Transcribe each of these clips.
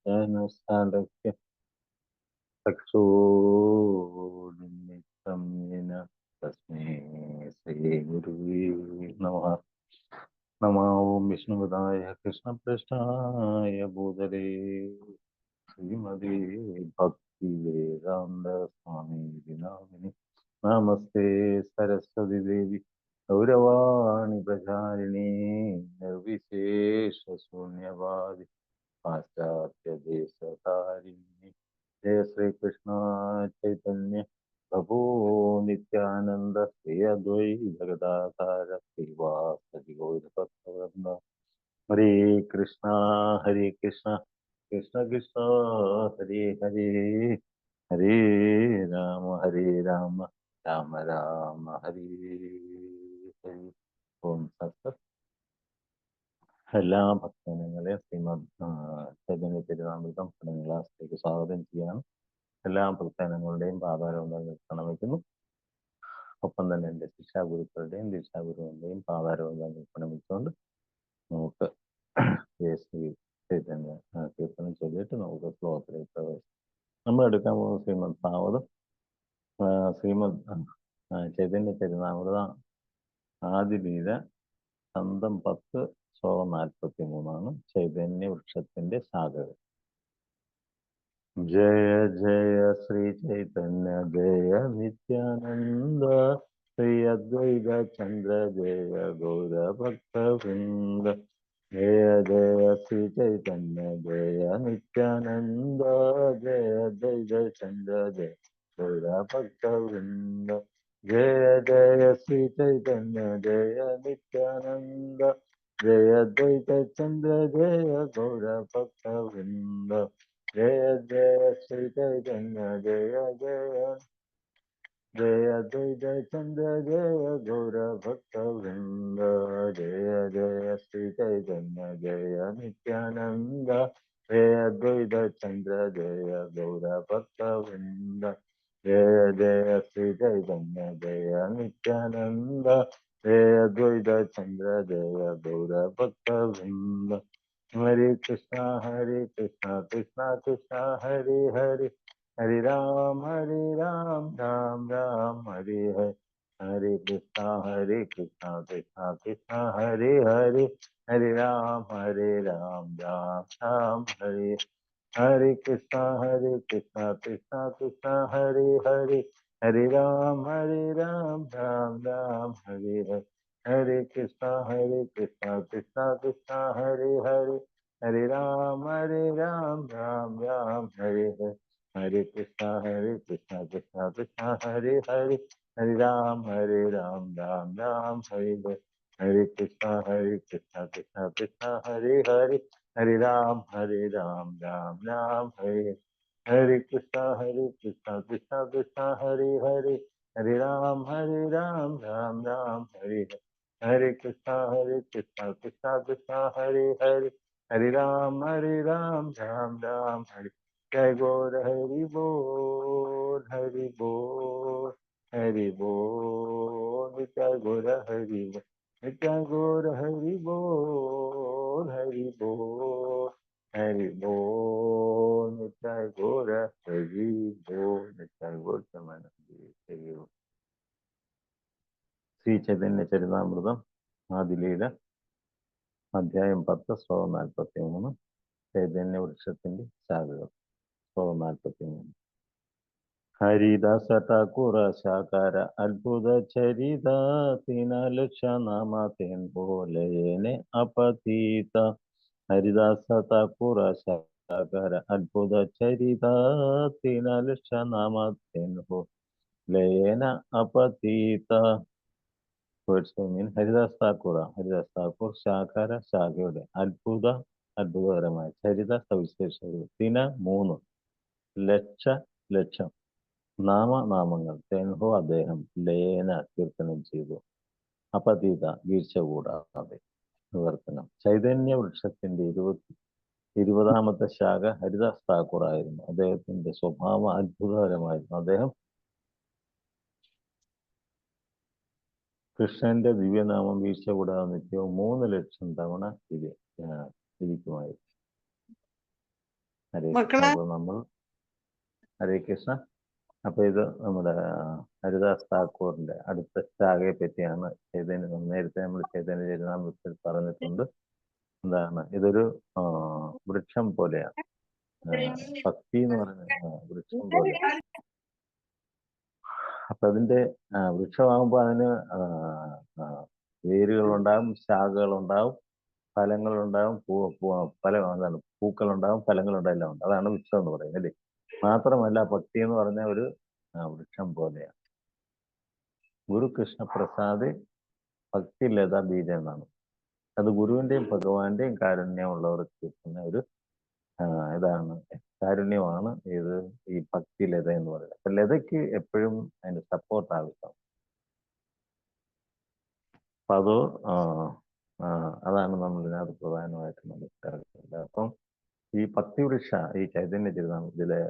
സാലക്യ ചക്ഷുർനിമിത്തം യേന തസ്മൈ ശ്രീ ഗുരുവേ നമഃ. നമോ വിഷ്ണുപദായ കൃഷ്ണപ്രേഷ്ഠായ ഭൂതലേ ശ്രീമതേ ഭക്തി വേദാന്ത സ്വാമി നാമിനി. നമസ്തേ സരസ്വതി ദേവി ഗൗരവാണി പ്രചാരിണി നിർവിശേഷ ശൂന്യവാദി പാശ്ചാത്യ ദേശകാരിണി. ജയ ശ്രീകൃഷ്ണ ചൈതന്യ പ്രഭോ നിത്യാനന്ദ ശ്രീ അദ്വൈത ഗദാധര ശ്രീവാസതി ഗൗരഭക്തവൃന്ദ. ഹരേ കൃഷ്ണ കൃഷ്ണ കൃഷ്ണ ഹരേ ഹരേ, ഹരേ രാമ രാമ രാമ ഹരേ ഹരേ. ഓം സത്സത്. എല്ലാ ഭക്തജനങ്ങളെ ശ്രീമദ് ചൈതന്യ ചരിതാമൃതം പഠന ക്ലാസ്സിലേക്ക് സ്വാഗതം ചെയ്യണം. എല്ലാ ഭക്തജനങ്ങളുടെയും പാതാരവന്ദനങ്ങൾ പ്രണമിക്കുന്നു. ഒപ്പം തന്നെ എൻ്റെ ശിക്ഷാഗുരുക്കളുടെയും ദീക്ഷാഗുരുവിൻ്റെയും പാതാരവന്ദനങ്ങൾ പ്രണമിച്ചുകൊണ്ട് നമുക്ക് ശ്രീ ചൈതന്യ കീർത്തനം ചൊല്ലിയിട്ട് നമുക്ക് ശ്ലോകത്തിലേക്ക് പ്രവേശിക്കാം. നമ്മൾ എടുക്കാൻ പോകുന്ന ശ്രീമദ് ഭാഗവതം ശ്രീമദ് ചൈതന്യ ചരിതാമൃത ആദിലീല സ്കന്ധം 10 ശ്ലോകം 43 ചൈതന്യ വൃക്ഷത്തിന്റെ ശാഖകൾ. ജയ ജയ ശ്രീ ചൈതന്യ ജയ നിത്യാനന്ദ ശ്രീ അദ്വൈത ചന്ദ്ര ജയ ഗൗര ഭക്തവൃന്ദ. ജയ ജയ ശ്രീ ചൈതന്യ ജയ നിത്യാനന്ദ ജയ അദ്വൈത ചന്ദ്ര ജയ ഗൗര ഭക്തവൃന്ദ. ജയ ജയ ശ്രീ ചൈതന്യ ജയ നിത്യാനന്ദ ജയ അദ്വൈത ചന്ദ്ര ജയ ഗൗര ഭക്തവൃന്ദ. ജയ ജയ ശ്രീ ചൈതന്യ ജയ അദ്വൈത ചന്ദ്ര ജയ ഗൗര ഭക്തവൃന്ദ. ജയ ജയ ശ്രീ ചൈതന്യ ജയ നിത്യാനന്ദ ജയ അദ്വൈത ചന്ദ്ര ജയ ഗൗര ഭക്തവൃന്ദ. ജയ ജയ ശ്രീ ചൈതന്യ ജയ നിത്യാനന്ദ ജയ അദ്വൈത ചന്ദ്ര ജയ ഗൗര ഭക്തവൃന്ദ. ഹരേ കൃഷ്ണ കൃഷ്ണ കൃഷ്ണ ഹരേ ഹരേ, ഹരേ രാം രാം രാം ഹരേ ഹരേ. ഹരേ കൃഷ്ണ കൃഷ്ണ കൃഷ്ണ ഹരേ ഹരേ, ഹരേ രാം രാം രാം ഹരേ. ഹരേ കൃഷ്ണ കൃഷ്ണ കൃഷ്ണ ഹരേ ഹരേ, ഹരേ രാം രാം രാം ഹരേ ഹരേ. ഹരേ കൃഷ്ണ കൃഷ്ണ കൃഷ്ണ ഹരേ ഹരേ, ഹരേ രാം രാം രാം ഹരേ ഹരേ. ഹരേ കൃഷ്ണ കൃഷ്ണ കൃഷ്ണ ഹരേ ഹരേ, ഹരേ രാം രാം രാം ഹരേ ഹരേ. ഹരേ കൃഷ്ണ കൃഷ്ണ കൃഷ്ണ ഹരേ ഹരേ, ഹരേ രാം രാം രാം ഹരേ. ഹരേ കൃഷ്ണ കൃഷ്ണ കൃഷ്ണ ഹരേ ഹരേ, ഹരേ രാം രാം രാം ഹരേ ഹരേ. ഹരേ കൃഷ്ണ കൃഷ്ണ കൃഷ്ണ ഹരേ ഹരേ, ഹരേ രാം രാം രാം ഹരേ. ജയ ഗോര ഹരി ബോൽ ഹരി ബോൽ ഹരി ബോൽ. നിത്യ ഗോര ഹരി ബോൽ, നിത്യ ഗോര ഹരി ബോൽ ഹരി ബോൽ ഹരി ബോൽ. നിത്യ ഗോര ഹരി ബോൽ, നിത്യ ഗോര ഹരി ബോൽ. ശ്രീ ചൈതന്യ ചരിതാമൃതം ആദിലീല അധ്യായം 10 ശ്ലോകം 43 ചൈതന്യ വൃക്ഷത്തിന്റെ ശാഖകൾ. ശ്ലോകം 43. ഹരിദാസ ഠാകൂര ശാകാര അത്ഭുത ചരിത തീന ലക്ഷ നാമ തേൻ പോലയേനെ അപതീത. ഹരിദാസ ഠാകൂര ശാകാര അത്ഭുത ചരിത തീന ലക്ഷ നാമ തേൻ പോലയേന അപതീത. ഹരിദാസ് താക്കൂർ ശാഖാര ശാഖയുടെ അത്ഭുതകരമായ ചരിത സവിശേഷതകൾ. ദിന 3 ലക്ഷം നാമങ്ങൾ തെൻഹോ അദ്ദേഹം ലയേന കീർത്തനം ചെയ്തു. അപതീത വീഴ്ച കൂടാതെ. വിവർത്തനം. ചൈതന്യ വൃക്ഷത്തിന്റെ 20ാമത്തെ ശാഖ ഹരിദാസ് താക്കൂർ ആയിരുന്നു. അദ്ദേഹത്തിന്റെ സ്വഭാവം അത്ഭുതകരമായിരുന്നു. അദ്ദേഹം കൃഷ്ണന്റെ ദിവ്യനാമം വീഴ്ച കൂടാതെ നിത്യവും 3 ലക്ഷം തവണ ഇരിക്കുമായിരുന്നു. ഹരേ കൃഷ്ണ. മക്കളെ അപ്പോൾ നമ്മൾ ഹരേ കൃഷ്ണ. അപ്പൊ ഇത് നമ്മുടെ ഹരിദാസ് താക്കൂറിന്റെ അടുത്ത ശാഖയെ പറ്റിയാണ് നേരത്തെ നമ്മൾ ചൈതന്യ ചരിതാമൃതത്തിൽ പറഞ്ഞിട്ടുണ്ട്. എന്താണ് ഇതൊരു വൃക്ഷം പോലെയാണ്. ഭക്തി എന്ന് പറയുന്നത് വൃക്ഷം പോലെയാണ്. അപ്പൊ അതിന്റെ വൃക്ഷമാകുമ്പോൾ അതിന് വേരുകളുണ്ടാകും, ശാഖകളുണ്ടാവും, ഫലങ്ങളുണ്ടാകും, എന്താണ് പൂക്കളുണ്ടാകും, ഫലങ്ങളുണ്ടാവും, എല്ലാം ഉണ്ട്. അതാണ് വൃക്ഷം എന്ന് പറയുന്നത് അല്ലേ. മാത്രമല്ല ഭക്തി എന്ന് പറഞ്ഞ ഒരു വൃക്ഷം പോലെയാണ്. ഗുരു കൃഷ്ണപ്രസാദ് ഭക്തി ലതാ ബീജം എന്നാണ്. അത് ഗുരുവിന്റെയും ഭഗവാന്റെയും കാരുണ്യമുള്ളവർക്ക് കിട്ടുന്ന ഒരു ഇതാണ്, കാരുണ്യമാണ് ഇത് ഈ ഭക്തി ലത എന്ന് പറയുന്നത്. അപ്പൊ ലതയ്ക്ക് എപ്പോഴും അതിന്റെ സപ്പോർട്ട് ആവശ്യം. അപ്പൊ അത് അതാണ് നമ്മൾ ഇതിനകത്ത് പ്രധാനമായിട്ട് മനസ്സിലാക്കുന്നത്. അപ്പം ഈ ഭക്തി വൃക്ഷ, ഈ ചൈതന്യ ചരിതാമൃതത്തിലെ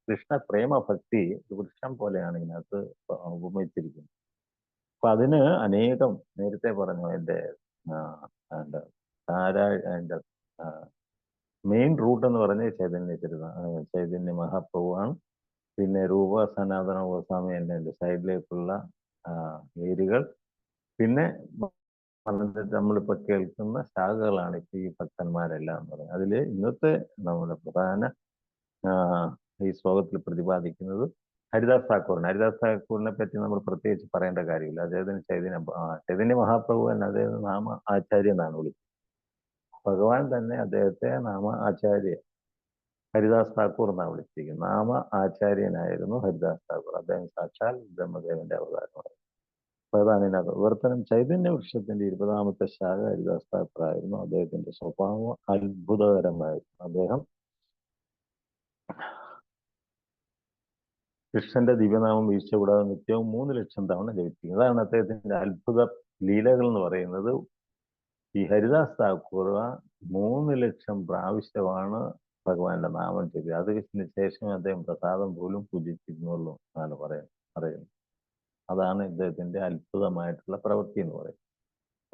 കൃഷ്ണ പ്രേമ ഭക്തി വൃക്ഷം പോലെയാണ് ഇതിനകത്ത് ഉപമിച്ചിരിക്കുന്നത്. അപ്പൊ അതിന് അനേകം, നേരത്തെ പറഞ്ഞു അതിന്റെ അതിന്റെ മെയിൻ റൂട്ട് എന്ന് പറഞ്ഞ ചൈതന്യ മഹാപ്രഭുവാണ്. പിന്നെ രൂപ സനാതന ഗോസ്വാമി എൻ്റെ സൈഡിലേക്കുള്ള വേരുകൾ, പിന്നെ നമ്മളിപ്പോ കേൾക്കുന്ന ശാഖകളാണ് ഇപ്പൊ ഈ ഭക്തന്മാരെല്ലാം എന്ന് പറയുന്നത്. അതില് ഇന്നത്തെ നമ്മുടെ പ്രധാന ഈ ശ്ലോകത്തിൽ പ്രതിപാദിക്കുന്നത് ഹരിദാസ് താക്കൂറിന്. ഹരിദാസ് താക്കൂറിനെ പറ്റി നമ്മൾ പ്രത്യേകിച്ച് പറയേണ്ട കാര്യമില്ല. അദ്ദേഹത്തിന് ചൈതന്യ മഹാപ്രഭു തന്നെ അദ്ദേഹം നാമ ആചാര്യ എന്നാണ് വിളിച്ചത്. ഭഗവാൻ തന്നെ അദ്ദേഹത്തെ നാമ ആചാര്യ ഹരിദാസ് താക്കൂർ എന്നാണ് വിളിച്ചിരിക്കുന്നത്. നാമ ആചാര്യനായിരുന്നു ഹരിദാസ് താക്കൂർ. അദ്ദേഹം സാക്ഷാൽ ബ്രഹ്മദേവന്റെ അവതാരമായിരുന്നു. അപ്പൊ അതാണ് ഇതിനകത്ത് വിവർത്തനം. ചൈതന്യ വൃക്ഷത്തിന്റെ 20ാമത്തെ ശാഖ ഹരിദാസ് താക്കൂർ ആയിരുന്നു. അദ്ദേഹത്തിന്റെ സ്വഭാവം അത്ഭുതകരമായിരുന്നു. അദ്ദേഹം കൃഷ്ണന്റെ ദിവ്യനാമം വീഴ്ച കൂടാതെ നിത്യവും 3 ലക്ഷം തവണ ജപിച്ചിരിക്കുന്നത്. അതാണ് അദ്ദേഹത്തിന്റെ അത്ഭുത ലീലകൾ എന്ന് പറയുന്നത്. ഈ ഹരിദാസ് താക്കൂർ 3 ലക്ഷം പ്രാവശ്യമാണ് ഭഗവാന്റെ നാമം ജപിച്ചത്. അതിന് ശേഷം അദ്ദേഹം പ്രസാദം പോലും പൂജിച്ചിരുന്നുള്ളൂ എന്നാണ് പറയുന്നത്. അതാണ് ഇദ്ദേഹത്തിന്റെ അത്ഭുതമായിട്ടുള്ള പ്രവൃത്തി എന്ന് പറയുന്നത്.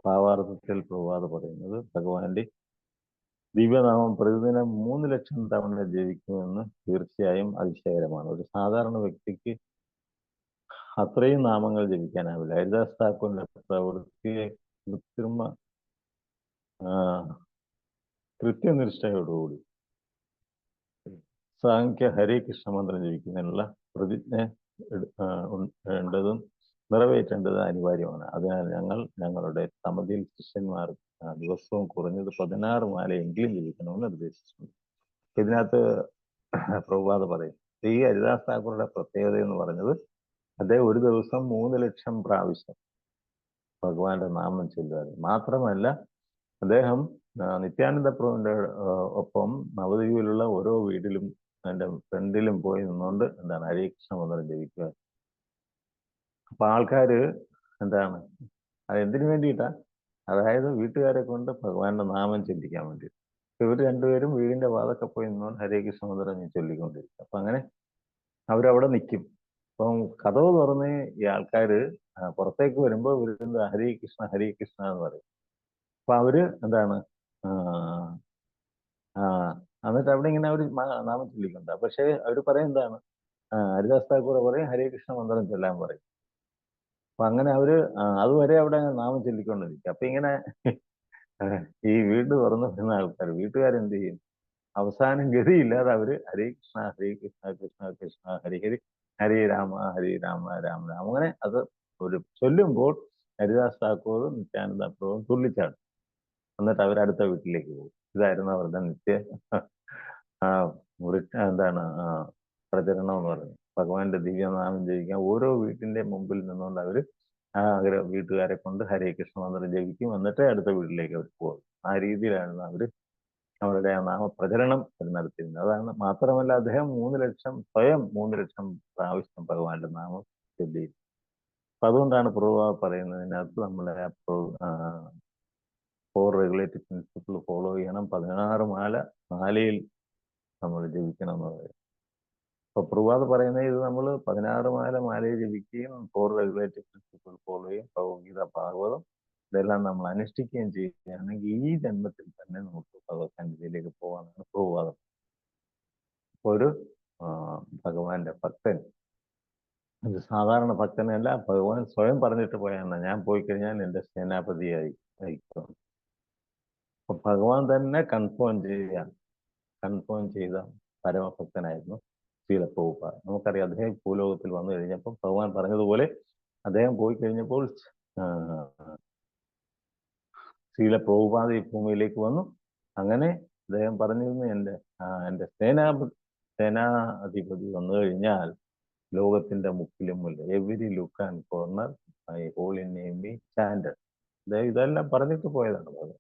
ഭാവാർത്ഥത്തിൽ പ്രഭാത് പറയുന്നത് ഭഗവാന്റെ ദിവ്യനാമം പ്രതിദിനം 3 ലക്ഷം തവണ ജപിക്കുമെന്ന് തീർച്ചയായും അതിശയകരമാണ്. ഒരു സാധാരണ വ്യക്തിക്ക് അത്രയും നാമങ്ങൾ ജപിക്കാനാവില്ല. ഹരിദാസ് താക്കൂറിന്റെ പ്രവൃത്തിയെ കൃത്യനിഷ്ഠയോടുകൂടി സാഖ്യ ഹരേ കൃഷ്ണ മന്ത്രം ജപിക്കുന്നതിനുള്ള പ്രതിജ്ഞ വേണ്ടതും നിറവേറ്റേണ്ടത് അനിവാര്യമാണ്. അതിനാൽ ഞങ്ങളുടെ സമിതിയിൽ ശിഷ്യന്മാർ ദിവസവും കുറഞ്ഞത് 16 മാലയെങ്കിലും ജപിക്കണമെന്ന് നിർദ്ദേശിച്ചിട്ടുണ്ട്. ഇതിനകത്ത് പ്രഭുപാദ് പറയും, ഈ ഹരിദാസ് താക്കൂറുടെ പ്രത്യേകത എന്ന് പറഞ്ഞത് അദ്ദേഹം ഒരു ദിവസം 3 ലക്ഷം പ്രാവശ്യം ഭഗവാന്റെ നാമം ചൊല്ലുമായിരുന്നു. മാത്രമല്ല അദ്ദേഹം നിത്യാനന്ദ പ്രഭുവിന്റെ ഒപ്പം നവദ്വീപിലുള്ള ഓരോ വീട്ടിലും അതിന്റെ ഫ്രണ്ടിലും പോയി നിന്നുകൊണ്ട് എന്താണ് ഹരേ കൃഷ്ണ മന്ത്രം ജപിക്കുക. അപ്പൊ ആൾക്കാര് എന്താണ് അത് എന്തിനു വേണ്ടിയിട്ടാ? അതായത് വീട്ടുകാരെ കൊണ്ട് ഭഗവാന്റെ നാമം ചൊല്ലിക്കാൻ വേണ്ടി. ഇവർ രണ്ടുപേരും വീടിന്റെ വാതൊക്കെ പോയി നിന്നുകൊണ്ട് ഹരേ കൃഷ്ണ മന്ത്രം ചൊല്ലിക്കൊണ്ടിരിക്കും. അപ്പൊ അങ്ങനെ അവരവിടെ നിൽക്കും. അപ്പം കഥവ് തുറന്ന് ഈ ആൾക്കാര് പുറത്തേക്ക് വരുമ്പോൾ ഇവര് ഹരേ കൃഷ്ണ എന്ന് പറയും. അപ്പൊ അവര് എന്താണ് എന്നിട്ട് അവിടെ ഇങ്ങനെ അവർ നാമം ചൊല്ലിക്കൊണ്ട്. പക്ഷെ അവർ പറയും എന്താണ്, ഹരിദാസ് താക്കൂർ പറയും ഹരേ കൃഷ്ണ മന്ത്രം ചൊല്ലാൻ പറയും. അപ്പൊ അങ്ങനെ അവര് അതുവരെ അവിടെ നാമം ചൊല്ലിക്കൊണ്ടിരിക്കും. അപ്പൊ ഇങ്ങനെ ഈ വീട് തുറന്നു വരുന്ന ആൾക്കാർ, വീട്ടുകാരെന്ത് ചെയ്യും? അവസാനം ഗതിയില്ലാതെ അവര് ഹരേ കൃഷ്ണ കൃഷ്ണ കൃഷ്ണ ഹരി ഹരി ഹരേ രാമ രാമ രാമ അങ്ങനെ അത് ഒരു ചൊല്ലുമ്പോൾ ഹരിദാസ് താക്കൂറും നിത്യാനന്ദ പ്രഭുവും തുള്ളിച്ചാടും. എന്നിട്ട് അവരടുത്ത വീട്ടിലേക്ക് പോകും. ഇതായിരുന്നു അവരുടെ എന്താണ് പ്രചരണം എന്ന് പറയുന്നത്. ഭഗവാന്റെ ദിവ്യനാമം ജപിക്കാൻ ഓരോ വീട്ടിന്റെ മുമ്പിൽ നിന്നുകൊണ്ട് അവര് വീട്ടുകാരെ കൊണ്ട് ഹരേ കൃഷ്ണ മന്ത്രം ജപിക്കും. എന്നിട്ടേ അടുത്ത വീട്ടിലേക്ക് അവർ പോകും. ആ രീതിയിലാണ് അവര് അവരുടെ ആ നാമപ്രചരണം നടത്തിയിരുന്നത്. അതാണ്. മാത്രമല്ല അദ്ദേഹം 3 ലക്ഷം പ്രാവശ്യം ഭഗവാന്റെ നാമം ചൊല്ലി. അപ്പൊ അതുകൊണ്ടാണ് പ്രഭുപാദ് പറയുന്നതിനകത്ത് നമ്മളെ 4 റെഗുലേറ്ററി പ്രിൻസിപ്പിൾ ഫോളോ ചെയ്യണം. 16 മാലയിൽ നമ്മൾ ജപിക്കണം എന്ന് പറയും. അപ്പൊ പ്രഭുപാദ് പറയുന്നത് ഇത് നമ്മൾ 16 മാലയിൽ ജപിക്കുകയും 4 റെഗുലേറ്ററി പ്രിൻസിപ്പിൾ ഫോളോ ചെയ്യും, ഭഗവത്ഗീത, ഭാഗവതം ഇതെല്ലാം നമ്മൾ അനുഷ്ഠിക്കുകയും ചെയ്യുകയാണെങ്കിൽ ഈ ജന്മത്തിൽ തന്നെ നമുക്ക് ഭഗവത് സന്നിധിയിലേക്ക് പോകാനാണ് പ്രഭുപാദം. ഒരു ഭഗവാന്റെ ഭക്തൻ, ഇത് സാധാരണ ഭക്തനല്ല, ഭഗവാൻ സ്വയം പറഞ്ഞിട്ട് പോയാണ് ഞാൻ പോയി കഴിഞ്ഞാൽ എൻ്റെ സേനാപതിയായി അയക്കും. അപ്പൊ ഭഗവാൻ തന്നെ കൺഫേം ചെയ്ത പരമഭക്തനായിരുന്നു ശ്രീല പ്രഭുപാദ. നമുക്കറിയാം അദ്ദേഹം ഭൂലോകത്തിൽ വന്നു കഴിഞ്ഞപ്പോൾ ഭഗവാൻ പറഞ്ഞതുപോലെ അദ്ദേഹം പോയി കഴിഞ്ഞപ്പോൾ ശ്രീല പ്രഭുപാദ ഈ ഭൂമിയിലേക്ക് വന്നു. അങ്ങനെ അദ്ദേഹം പറഞ്ഞിരുന്നു, എൻ്റെ സേനാധിപതി വന്നു കഴിഞ്ഞാൽ ലോകത്തിന്റെ മുക്കിലും മുല്ല, every nook and corner my holy name be chanted. ഇതെല്ലാം പറഞ്ഞിട്ട് പോയതാണ് ഭഗവാൻ.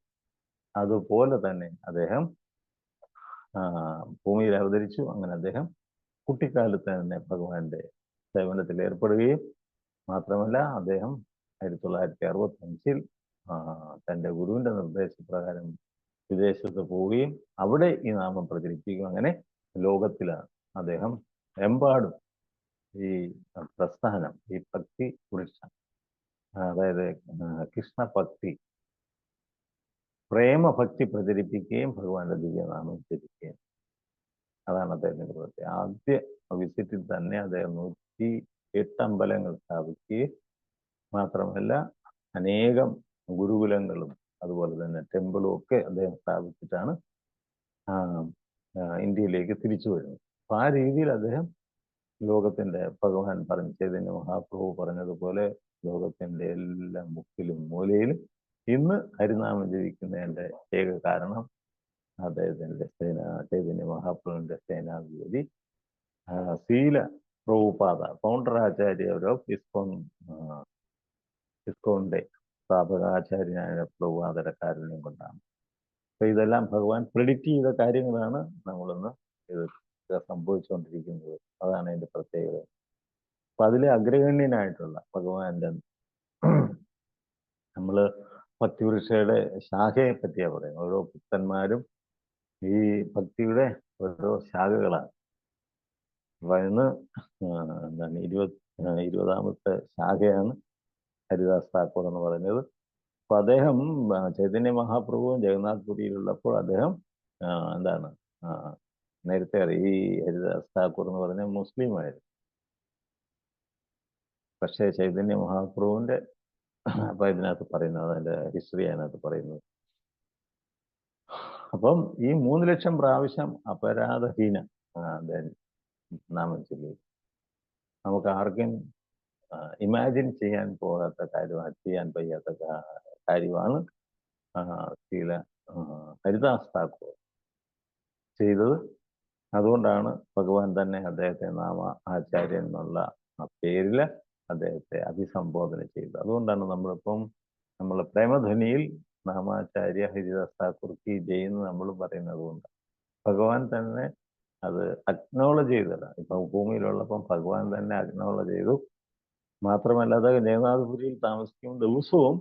അതുപോലെ തന്നെ അദ്ദേഹം ഭൂമിയിൽ അവതരിച്ചു. അങ്ങനെ അദ്ദേഹം കുട്ടിക്കാലത്ത് തന്നെ ഭഗവാന്റെ സേവനത്തിൽ ഏർപ്പെടുകയും മാത്രമല്ല അദ്ദേഹം 1965 തൻ്റെ ഗുരുവിന്റെ നിർദ്ദേശപ്രകാരം വിദേശത്ത് പോവുകയും അവിടെ ഈ നാമം പ്രചരിപ്പിക്കുകയും അങ്ങനെ ലോകത്തിൽ അദ്ദേഹം എമ്പാടും ഈ പ്രസ്ഥാനം, ഈ ഭക്തി വൃക്ഷം, അതായത് കൃഷ്ണഭക്തി, പ്രേമഭക്തി പ്രചരിപ്പിക്കുകയും ഭഗവാന്റെ ദിവ്യനാമം ജപിക്കുകയും. അതാണ് അദ്ദേഹത്തിന്റെ പ്രവൃത്തി. ആദ്യ വിസിറ്റിൽ തന്നെ അദ്ദേഹം 108 അമ്പലങ്ങൾ സ്ഥാപിക്കുകയും മാത്രമല്ല അനേകം ഗുരുകുലങ്ങളും അതുപോലെ തന്നെ ടെമ്പിളും ഒക്കെ അദ്ദേഹം സ്ഥാപിച്ചിട്ടാണ് ഇന്ത്യയിലേക്ക് തിരിച്ചു വരുന്നത്. അപ്പൊ ആ രീതിയിൽ അദ്ദേഹം ലോകത്തിന്റെ, ഭഗവാൻ പറഞ്ഞു, ചൈതന്യ മഹാപ്രഭു പറഞ്ഞതുപോലെ ലോകത്തിന്റെ എല്ലാ മുക്കിലും മൂലയിലും ഇന്ന് ഹരിനാമം ജപിക്കുന്നതിന്റെ ഏക കാരണം അദ്ദേഹത്തിന്റെ ചൈതന്യ മഹാപ്രഭുവിന്റെ സേനാധിപതി ശ്രീല പ്രഭുപാദ, ഫൗണ്ടർ ആചാര്യ ഓഫ് ഇസ്കോണിന്റെ സ്ഥാപകാചാര്യനായ പ്രഭുപാദയുടെ കാരുണ്യം കൊണ്ടാണ്. അപ്പൊ ഇതെല്ലാം ഭഗവാൻ പ്രെഡിക്റ്റ് ചെയ്ത കാര്യങ്ങളാണ് നമ്മളിന്ന് ഇത് സംഭവിച്ചുകൊണ്ടിരിക്കുന്നത്. അതാണ് അതിന്റെ പ്രത്യേകത. അപ്പൊ അതിലെ അഗ്രഗണ്യനായിട്ടുള്ള ഭഗവാന്റെ, നമ്മള് ഭക്തിവൃക്ഷയുടെ ശാഖയെ പറ്റിയാ പറയുന്നത്. ഓരോ ഭക്തന്മാരും ഈ ഭക്തിയുടെ ഓരോ ശാഖകളാണ്. അപ്പൊ ഇന്ന് എന്താണ് 20ാമത്തെ ശാഖയാണ് ഹരിദാസ് താക്കൂർ എന്ന് പറയുന്നത്. അപ്പൊ അദ്ദേഹം ചൈതന്യ മഹാപ്രഭുവും ജഗന്നാഥ് പുരിയിലുള്ളപ്പോൾ അദ്ദേഹം എന്താണ് നേരത്തെ ഈ ഹരിദാസ് താക്കൂർ എന്ന് പറഞ്ഞ മുസ്ലിം ആയിരുന്നു. പക്ഷേ ചൈതന്യ മഹാപ്രഭുവിന്റെ അപ്പൊ ഇതിനകത്ത് പറയുന്നത്, അതിന്റെ ഹിസ്റ്ററി അതിനകത്ത് പറയുന്നത്. അപ്പം ഈ 3 ലക്ഷം പ്രാവശ്യം അപരാധഹീന നാമം ചൊല്ലി നമുക്ക് ആർക്കും ഇമാജിൻ ചെയ്യാൻ പോകാത്ത കാര്യമാണ്, ചെയ്യാൻ വയ്യാത്ത കാര്യമാണ് ശ്രീല ഹരിദാസ് താക്കൂർ ചെയ്തത്. അതുകൊണ്ടാണ് ഭഗവാൻ തന്നെ അദ്ദേഹത്തെ നാമ ആചാര്യൻ എന്നുള്ള പേരിൽ അദ്ദേഹത്തെ അഭിസംബോധന ചെയ്തത്. അതുകൊണ്ടാണ് നമ്മളിപ്പം നമ്മൾ പ്രേമധ്വനിയിൽ നാമാചാര്യ ഹരിദാസ് താക്കൂർ കി ജയ് എന്ന് നമ്മൾ പറയുന്നത് കൊണ്ട് ഭഗവാൻ തന്നെ അത് അക്നോളജ് ചെയ്തതാണ്. ഇപ്പം ഭൂമിയിലുള്ളപ്പം ഭഗവാൻ തന്നെ അക്നോളജ് ചെയ്തു. മാത്രമല്ല അദ്ദേഹം ജഗന്നാഥപുരിയിൽ താമസിക്കും ദിവസവും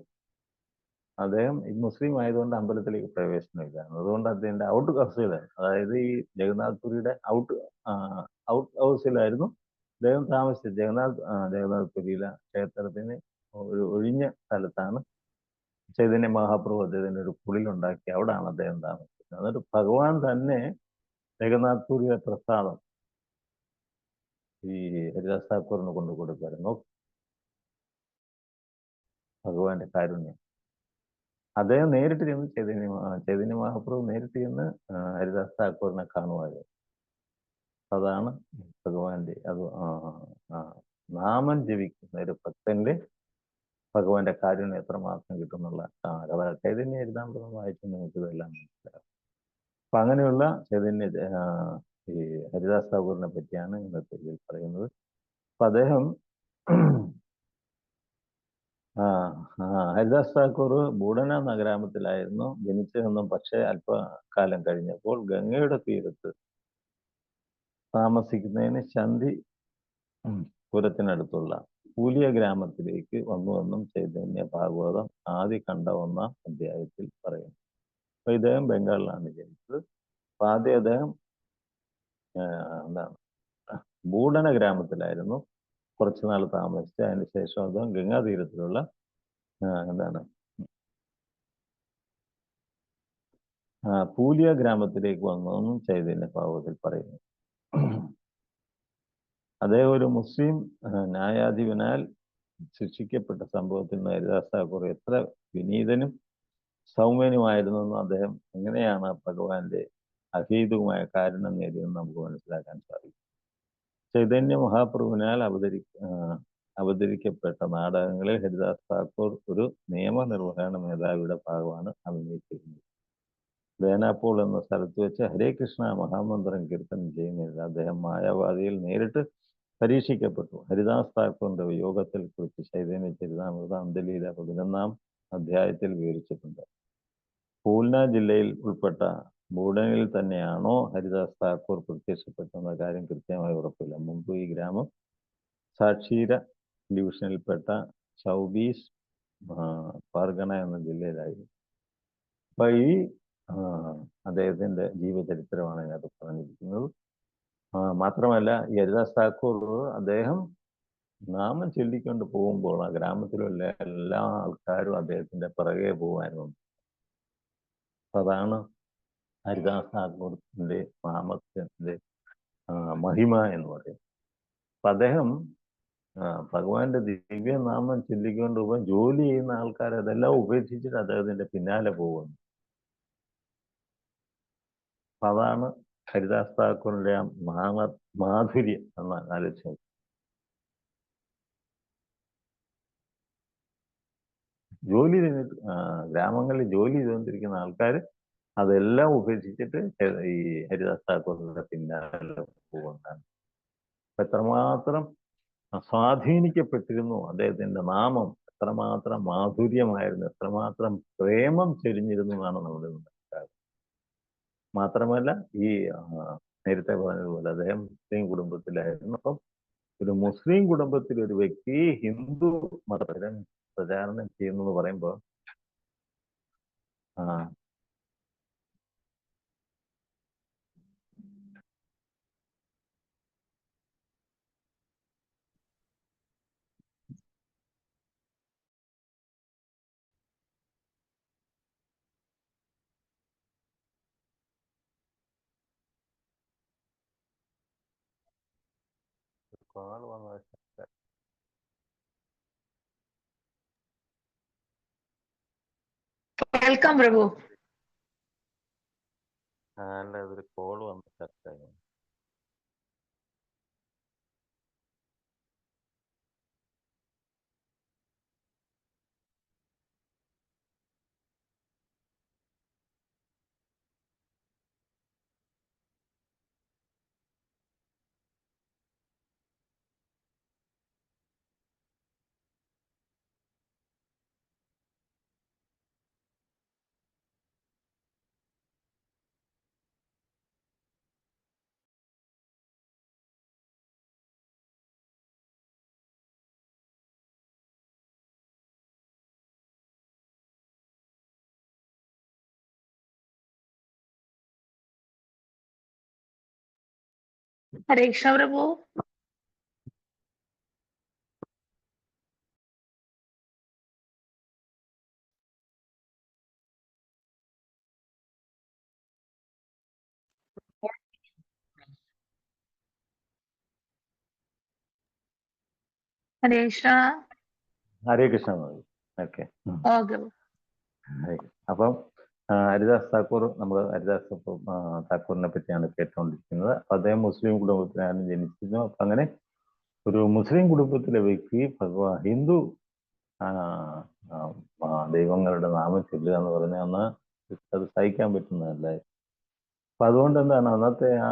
അദ്ദേഹം മുസ്ലിം ആയതുകൊണ്ട് അമ്പലത്തിലേക്ക് പ്രവേശനമില്ല. അതുകൊണ്ട് അദ്ദേഹത്തിന്റെ ഔട്ട് ഹൗസിലാണ്, അതായത് ഈ ജഗന്നാഥ്പുരിയുടെ ഔട്ട് ഹൗസിലായിരുന്നു അദ്ദേഹം താമസിച്ചത്. ജഗന്നാഥ്പുരിയിലെ ക്ഷേത്രത്തിന് ഒരു ഒഴിഞ്ഞ സ്ഥലത്താണ് ചൈതന്യ മഹാപ്രഭു അദ്ദേഹത്തിന്റെ ഒരു കുടിലുണ്ടാക്കി അവിടെയാണ് അദ്ദേഹം താമസിച്ചത്. എന്നിട്ട് ഭഗവാൻ തന്നെ ജഗന്നാഥ്പുരിയുടെ പ്രസാദം ഈ ഹരിദാസ് താക്കൂറിന് കൊണ്ടു കൊടുക്കായിരുന്നു. ഭഗവാന്റെ കാരുണ്യം. അദ്ദേഹം നേരിട്ട് ചെന്ന് ചൈതന്യ മഹാപ്രഭു നേരിട്ട് ചെന്ന് ഹരിദാസ് താക്കൂറിനെ കാണുമായിരുന്നു. അതാണ് ഭഗവാന്റെ അത് നാമം ജപിക്കുന്ന ഒരു ഭക്തന്റെ ഭഗവാന്റെ കാരുണ്യം എത്രമാത്രം കിട്ടുന്നുള്ള കഥ ചൈതന്യ ഹരിതാമൃതം വായിച്ച് നിങ്ങൾക്ക് ഇതെല്ലാം മനസ്സിലാവും. അപ്പൊ അങ്ങനെയുള്ള ചൈതന്യ ഈ ഹരിദാസ് താക്കൂറിനെ പറ്റിയാണ് ഇന്നത്തെ ഇതിൽ പറയുന്നത്. അപ്പൊ അദ്ദേഹം ഹരിദാസ് താക്കൂർ ബൂഡന നഗരാമത്തിലായിരുന്നു ജനിച്ചതെന്നും, പക്ഷേ അല്പകാലം കഴിഞ്ഞപ്പോൾ ഗംഗയുടെ തീരത്ത് താമസിക്കുന്നതിന് ശാന്തിപുരത്തിനടുത്തുള്ള പൂലിയ ഗ്രാമത്തിലേക്ക് വന്നുവെന്നും ചൈതന്യ ഭാഗവതം ആദ്യ കണ്ട 1-ാം അധ്യായത്തിൽ പറയുന്നു. അപ്പൊ ഇദ്ദേഹം ബംഗാളിലാണ് ജനിച്ചത്. അപ്പൊ ആദ്യം അദ്ദേഹം എന്താണ് ബൂഡന ഗ്രാമത്തിലായിരുന്നു കുറച്ചുനാൾ താമസിച്ച്. അതിന് ശേഷം അദ്ദേഹം ഗംഗാതീരത്തിലുള്ള എന്താണ് പൂലിയ ഗ്രാമത്തിലേക്ക് വന്നതെന്നും ചൈതന്യ ഭാഗവതത്തിൽ പറയുന്നു. അദ്ദേഹം ഒരു മുസ്ലിം ന്യായാധിപനാൽ ശിക്ഷിക്കപ്പെട്ട സംഭവത്തിൽ നിന്ന് ഹരിദാസ് താക്കൂർ എത്ര വിനീതനും സൗമ്യനുമായിരുന്നെന്നും അദ്ദേഹം എങ്ങനെയാണ് ഭഗവാന്റെ അഹേതുകമായ കാരണം നേടിയെന്ന് നമുക്ക് മനസ്സിലാക്കാൻ സാധിക്കും. ചൈതന്യ മഹാപ്രഭുവിനാൽ അവതരിക്കപ്പെട്ട നാടകങ്ങളിൽ ഹരിദാസ് താക്കൂർ ഒരു നിയമനിർവഹണ മേധാവിയുടെ ഭാഗമാണ് അഭിനയിച്ചിരുന്നത്. ബേനാപോൾ എന്ന സ്ഥലത്ത് വെച്ച് ഹരേ കൃഷ്ണ മഹാമന്ത്രം കീർത്തനം ചെയ്യുന്നതിൽ അദ്ദേഹം മായാവാദിയിൽ നേരിട്ട് പരീക്ഷിക്കപ്പെട്ടു. ഹരിദാസ് താക്കൂറിന്റെ വിയോഗത്തിൽ കുറിച്ച് ചൈതന്യ ചരിതാമൃത അന്തലീല 11-ാം അധ്യായത്തിൽ വിവരിച്ചിട്ടുണ്ട്. പൂൽന ജില്ലയിൽ ഉൾപ്പെട്ട ബൂഡനിൽ തന്നെയാണോ ഹരിദാസ് താക്കൂർ പ്രത്യക്ഷപ്പെട്ടെന്ന കാര്യം കൃത്യമായി ഉറപ്പില്ല. മുമ്പ് ഈ ഗ്രാമം സാക്ഷീര ഡിവിഷനിൽപ്പെട്ട ചൗബീസ് പർഗണ എന്ന ജില്ലയിലായിരുന്നു. അപ്പൊ ഈ അദ്ദേഹത്തിന്റെ ജീവചരിത്രമാണ് ഇതിനകത്ത് പറഞ്ഞിരിക്കുന്നത്. മാത്രമല്ല ഈ ഹരിദാസ് താക്കൂർ അദ്ദേഹം നാമം ചൊല്ലിക്കൊണ്ട് പോകുമ്പോൾ ആ ഗ്രാമത്തിലുള്ള എല്ലാ ആൾക്കാരും അദ്ദേഹത്തിന്റെ പിറകെ പോകാനും. അതാണ് ഹരിദാസ് താക്കൂറിന്റെ നാമത്തിന്റെ മഹിമ എന്ന് പറയും. അപ്പൊ അദ്ദേഹം ഭഗവാന്റെ ദിവ്യനാമം ചൊല്ലിക്കൊണ്ട് പോകാൻ ജോലി ചെയ്യുന്ന ആൾക്കാർ അതെല്ലാം ഉപേക്ഷിച്ചിട്ട് അദ്ദേഹത്തിന്റെ പിന്നാലെ പോകുന്നു. അപ്പൊ അതാണ് ഹരിദാസ് താക്കൂറിന്റെ ആ മാധുര്യം എന്ന ആലോചന. ജോലി ഗ്രാമങ്ങളിൽ ജോലി ചെയ്തുകൊണ്ടിരിക്കുന്ന ആൾക്കാർ അതെല്ലാം ഉപേക്ഷിച്ചിട്ട് ഈ ഹരിദാസ് താക്കൂറിന്റെ പിന്നാലെ പോകുന്നതാണ്. എത്രമാത്രം സ്വാധീനിക്കപ്പെട്ടിരുന്നു അദ്ദേഹത്തിന്റെ നാമം, എത്രമാത്രം മാധുര്യമായിരുന്നു, എത്രമാത്രം പ്രേമം ചൊരിഞ്ഞിരുന്നു എന്നാണ് നമ്മുടെ മനസ്സിലാക്കുന്നത്. മാത്രമല്ല ഈ നേരത്തെ പറഞ്ഞതുപോലെ അദ്ദേഹം മുസ്ലിം കുടുംബത്തിലായിരുന്നു. അപ്പം ഒരു മുസ്ലിം കുടുംബത്തിലെ ഒരു വ്യക്തി ഹിന്ദു മതം പ്രചാരണം ചെയ്യുന്നു എന്ന് പറയുമ്പോൾ വെൽക്കം പ്രഭു. അല്ല, അതൊരു കോൾ വന്ന് ചർച്ചയായി. ഹരേ കൃഷ്ണ പ്രഭു. ഹരേ കൃഷ്ണ. ഹരേ കൃഷ്ണ. ഓക്കെ. അപ്പം ഹരിദാസ് താക്കൂർ, നമ്മൾ ഹരിദാസ് താക്കൂറിനെ പറ്റിയാണ് കേട്ടുകൊണ്ടിരിക്കുന്നത്. അദ്ദേഹം മുസ്ലിം കുടുംബത്തിലാണ് ജനിച്ചിരുന്നത്. അപ്പൊ അങ്ങനെ ഒരു മുസ്ലിം കുടുംബത്തിലെ വ്യക്തി ഹിന്ദു ദൈവങ്ങളുടെ നാമം ചൊല്ലുക എന്ന് പറഞ്ഞാൽ അന്ന് അത് സഹിക്കാൻ പറ്റുന്നതല്ല. അപ്പൊ അതുകൊണ്ട് എന്താണ് അന്നത്തെ ആ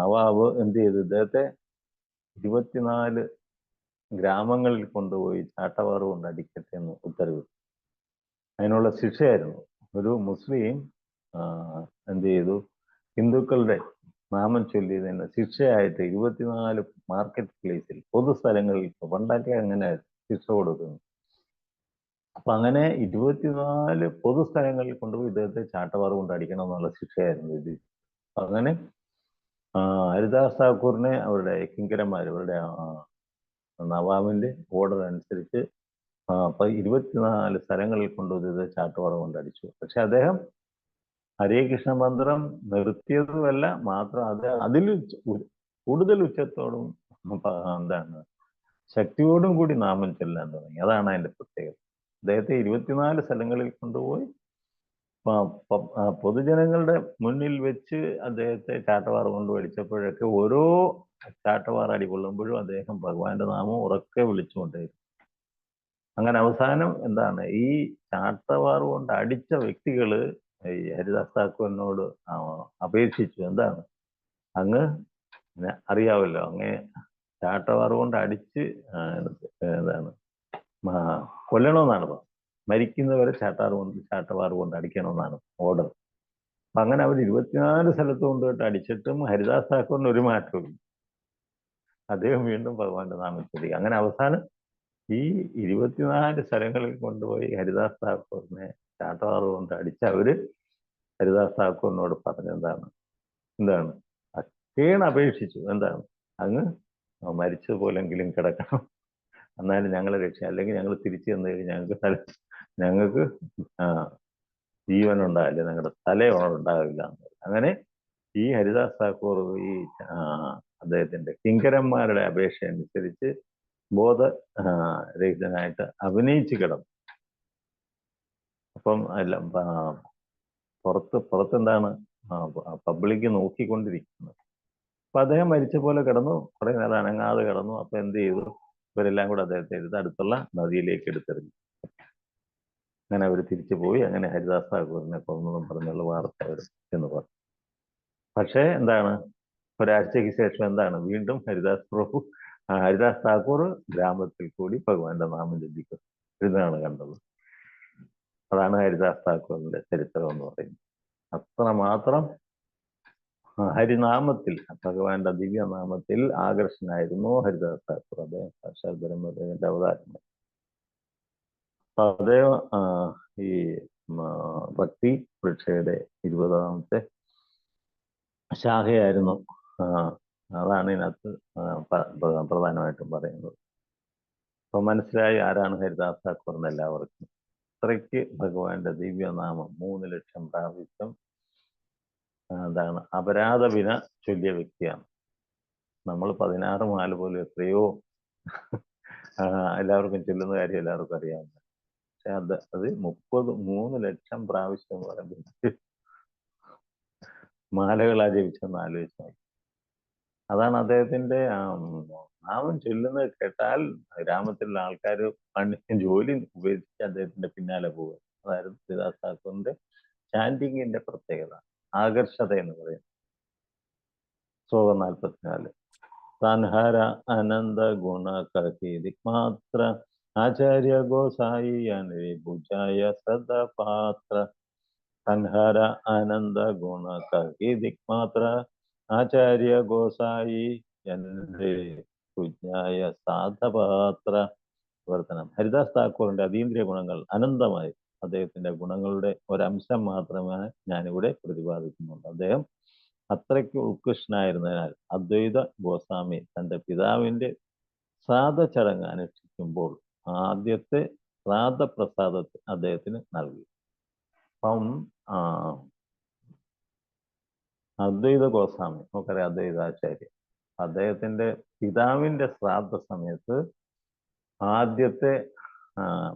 നവാബ് എന്ത് ചെയ്തു, ഇദ്ദേഹത്തെ 24 ഗ്രാമങ്ങളിൽ കൊണ്ടുപോയി ചാട്ടവാറ് കൊണ്ട് അടിക്കട്ടെ എന്ന് ഉത്തരവ്. അതിനുള്ള ശിക്ഷയായിരുന്നു. ഒരു മുസ്ലിം എന്ത് ചെയ്തു, ഹിന്ദുക്കളുടെ നാമം ചൊല്ലിയതിന് ശിക്ഷയായിട്ട് 24 മാർക്കറ്റ് പ്ലേസിൽ, പൊതുസ്ഥലങ്ങളിൽ, പണ്ടൊക്കെ അങ്ങനെ ശിക്ഷ കൊടുക്കുന്നു. അപ്പൊ അങ്ങനെ 24 പൊതുസ്ഥലങ്ങളിൽ കൊണ്ടുപോയി ഇദ്ദേഹത്തെ ചാട്ടവാറ് കൊണ്ട് അടിക്കണം എന്നുള്ള ശിക്ഷയായിരുന്നു ഇത്. അങ്ങനെ ഹരിദാസ് താക്കൂറിനെ അവരുടെ കിങ്കരന്മാർ, അവരുടെ നവാബിന്റെ ഓർഡർ അനുസരിച്ച് 24 സ്ഥലങ്ങളിൽ കൊണ്ടുപോയത് ചാട്ടവാറ് കൊണ്ട് അടിച്ചു. പക്ഷെ അദ്ദേഹം ഹരേ കൃഷ്ണ മന്ത്രം നിർത്തിയതുമല്ല, മാത്രം അതിൽ കൂടുതൽ ഉച്ചത്തോടും എന്താണ് ശക്തിയോടും കൂടി നാമം ചൊല്ലാൻ തുടങ്ങി. അതാണ് അതിന്റെ പ്രത്യേകത. അദ്ദേഹത്തെ 24 സ്ഥലങ്ങളിൽ കൊണ്ടുപോയി പൊതുജനങ്ങളുടെ മുന്നിൽ വെച്ച് അദ്ദേഹത്തെ ചാട്ടവാർ കൊണ്ട് വലിച്ചപ്പോഴൊക്കെ ഓരോ ചാട്ടവാർ അടി കൊള്ളുമ്പോഴും അദ്ദേഹം ഭഗവാന്റെ നാമം ഉറക്കെ വിളിച്ചുകൊണ്ടേയിരുന്നു. അങ്ങനെ അവസാനം എന്താണ്, ഈ ചാട്ടവാർ കൊണ്ട് അടിച്ച വ്യക്തികള് ഈ ഹരിദാസ് താക്കൂറിനോട് അപേക്ഷിച്ചു, എന്താണ് അങ്ങ് അറിയാവല്ലോ, അങ്ങേ ചാട്ടവാർ കൊണ്ട് അടിച്ച് എന്താണ് കൊല്ലണമെന്നാണ് പറഞ്ഞത്. മരിക്കുന്നവരെ ചാട്ടവാർ കൊണ്ട് അടിക്കണമെന്നാണ് ഓർഡർ. അപ്പൊ അങ്ങനെ അവർ 24 സ്ഥലത്ത് കൊണ്ടുപോയിട്ട് അടിച്ചിട്ടും ഹരിദാസ് താക്കൂറിന് ഒരു മാറ്റവും. അദ്ദേഹം വീണ്ടും ഭഗവാന്റെ നാമം ചൊല്ലി. അങ്ങനെ അവസാനം ഈ 24 സ്ഥലങ്ങളിൽ കൊണ്ടുപോയി ഹരിദാസ് താക്കൂറിനെ ചാട്ടവാർ കൊണ്ട് അടിച്ച അവര് ഹരിദാസ് താക്കൂറിനോട് പറഞ്ഞെന്താണ്, അപേക്ഷിച്ചു, എന്താണ് അങ്ങ് മരിച്ചതുപോലെങ്കിലും കിടക്കണം, എന്നാലും ഞങ്ങളെ രക്ഷ, അല്ലെങ്കിൽ ഞങ്ങൾ തിരിച്ചു തന്നു കഴിഞ്ഞാൽ ഞങ്ങൾക്ക് ജീവൻ ഉണ്ടാവില്ല, ഞങ്ങളുടെ തലയുണ്ടാവില്ല. അങ്ങനെ ഈ ഹരിദാസ് താക്കൂർ ഈ അദ്ദേഹത്തിന്റെ കിങ്കരന്മാരുടെ അപേക്ഷ അനുസരിച്ച് ബോധരഹിതനായിട്ട് അഭിനയിച്ച് കിടന്നു. അപ്പം എല്ലാം പുറത്തെന്താണ് പബ്ലിക് നോക്കിക്കൊണ്ടിരിക്കുന്നത്. അപ്പൊ അദ്ദേഹം മരിച്ച പോലെ കിടന്നു, കുറെ നേരം അനങ്ങാതെ കിടന്നു. അപ്പൊ എന്ത് ചെയ്തു, ഇവരെല്ലാം കൂടെ അദ്ദേഹത്തെ എടുത്ത് അടുത്തുള്ള നദിയിലേക്ക് എടുത്തെറിഞ്ഞു. അങ്ങനെ അവർ തിരിച്ചു പോയി. അങ്ങനെ ഹരിദാസ് താക്കൂറിനെ കൊന്നെന്നും പറഞ്ഞുള്ള വാർത്ത അവർ എന്ന് പറഞ്ഞു. പക്ഷേ എന്താണ്, ഒരാഴ്ചയ്ക്ക് ശേഷം എന്താണ്, വീണ്ടും ഹരിദാസ് താക്കൂർ ഗ്രാമത്തിൽ കൂടി ഭഗവാന്റെ നാമം ജപിക്കും. ഇതാണ് കണ്ടത്. അതാണ് ഹരിദാസ് താക്കൂറിന്റെ ചരിത്രം എന്ന് പറയുന്നത്. അത്രമാത്രം ഹരിനാമത്തിൽ, ഭഗവാന്റെ ദിവ്യനാമത്തിൽ ആകർഷനായിരുന്നു ഹരിദാസ് താക്കൂർ. അദ്ദേഹം സാക്ഷാത് ബ്രഹ്മദേവന്റെ അവതാരമാണ്. അപ്പൊ അദ്ദേഹം ഈ ഭക്തി വൃക്ഷയുടെ 20ാമത്തെ ശാഖയായിരുന്നു. അതാണ് ഇതിനകത്ത് പ്രധാനമായിട്ടും പറയുന്നത്. അപ്പൊ മനസ്സിലായി ആരാണ് ഹരിദാസ് താക്കൂർ എന്ന് എല്ലാവർക്കും. അത്രയ്ക്ക് ഭഗവാന്റെ ദിവ്യനാമം 3 ലക്ഷം പ്രാവശ്യം എന്താണ് അപരാധവിന ചൊല്ലിയ വ്യക്തിയാണ്. നമ്മൾ 16 മാല പോലും എത്രയോ എല്ലാവർക്കും ചൊല്ലുന്ന കാര്യം എല്ലാവർക്കും അറിയാവുന്ന. പക്ഷെ അത് 3 ലക്ഷം പ്രാവശ്യം എന്ന് പറയുമ്പോൾ മാലകളാ ജപിച്ചെന്ന് ആലോചിച്ചാൽ. അതാണ് അദ്ദേഹത്തിന്റെ നാമം ചൊല്ലുന്നത് കേട്ടാൽ ഗ്രാമത്തിലുള്ള ആൾക്കാർ ജോലി ഉപേക്ഷിച്ച് അദ്ദേഹത്തിന്റെ പിന്നാലെ പോകുക. അതായിരുന്നു ഹരിദാസ് താക്കൂറിന്റെ ചാൻഡിങ്ങിന്റെ പ്രത്യേകത, ആകർഷത എന്ന് പറയുന്നത്. ശ്ലോകം 44. സൻഹര അനന്ത ഗുണ കീതിമാത്ര ആചാര്യ ഗോസായി അനുഭുജായ സദപാത്ര. സൻഹര അനന്ത ഗുണ കീതിമാത്ര ആചാര്യ ഗോസായി അനുഭുജായ സാധപാത്ര. പ്രവർത്തനം. ഹരിദാസ് താക്കൂറിന്റെ അതീന്ദ്രിയ ഗുണങ്ങൾ അനന്തമായി. അദ്ദേഹത്തിന്റെ ഗുണങ്ങളുടെ ഒരംശം മാത്രമാണ് ഞാനിവിടെ പ്രതിപാദിക്കുന്നുണ്ട്. അദ്ദേഹം അത്രയ്ക്ക് ഉത്കൃഷ്ടനായിരുന്നതിനാൽ അദ്വൈത ഗോസ്വാമി തന്റെ പിതാവിന്റെ ശ്രാദ്ധ ചടങ്ങ് അനുഷ്ഠിക്കുമ്പോൾ ആദ്യത്തെ ശ്രാദ്ധപ്രസാദത്തെ അദ്ദേഹത്തിന് നൽകി. അപ്പം അദ്വൈത ഗോസ്വാമി, നമുക്കറിയാം അദ്വൈതാചാര്യ, അദ്ദേഹത്തിന്റെ പിതാവിന്റെ ശ്രാദ്ധ സമയത്ത് ആദ്യത്തെ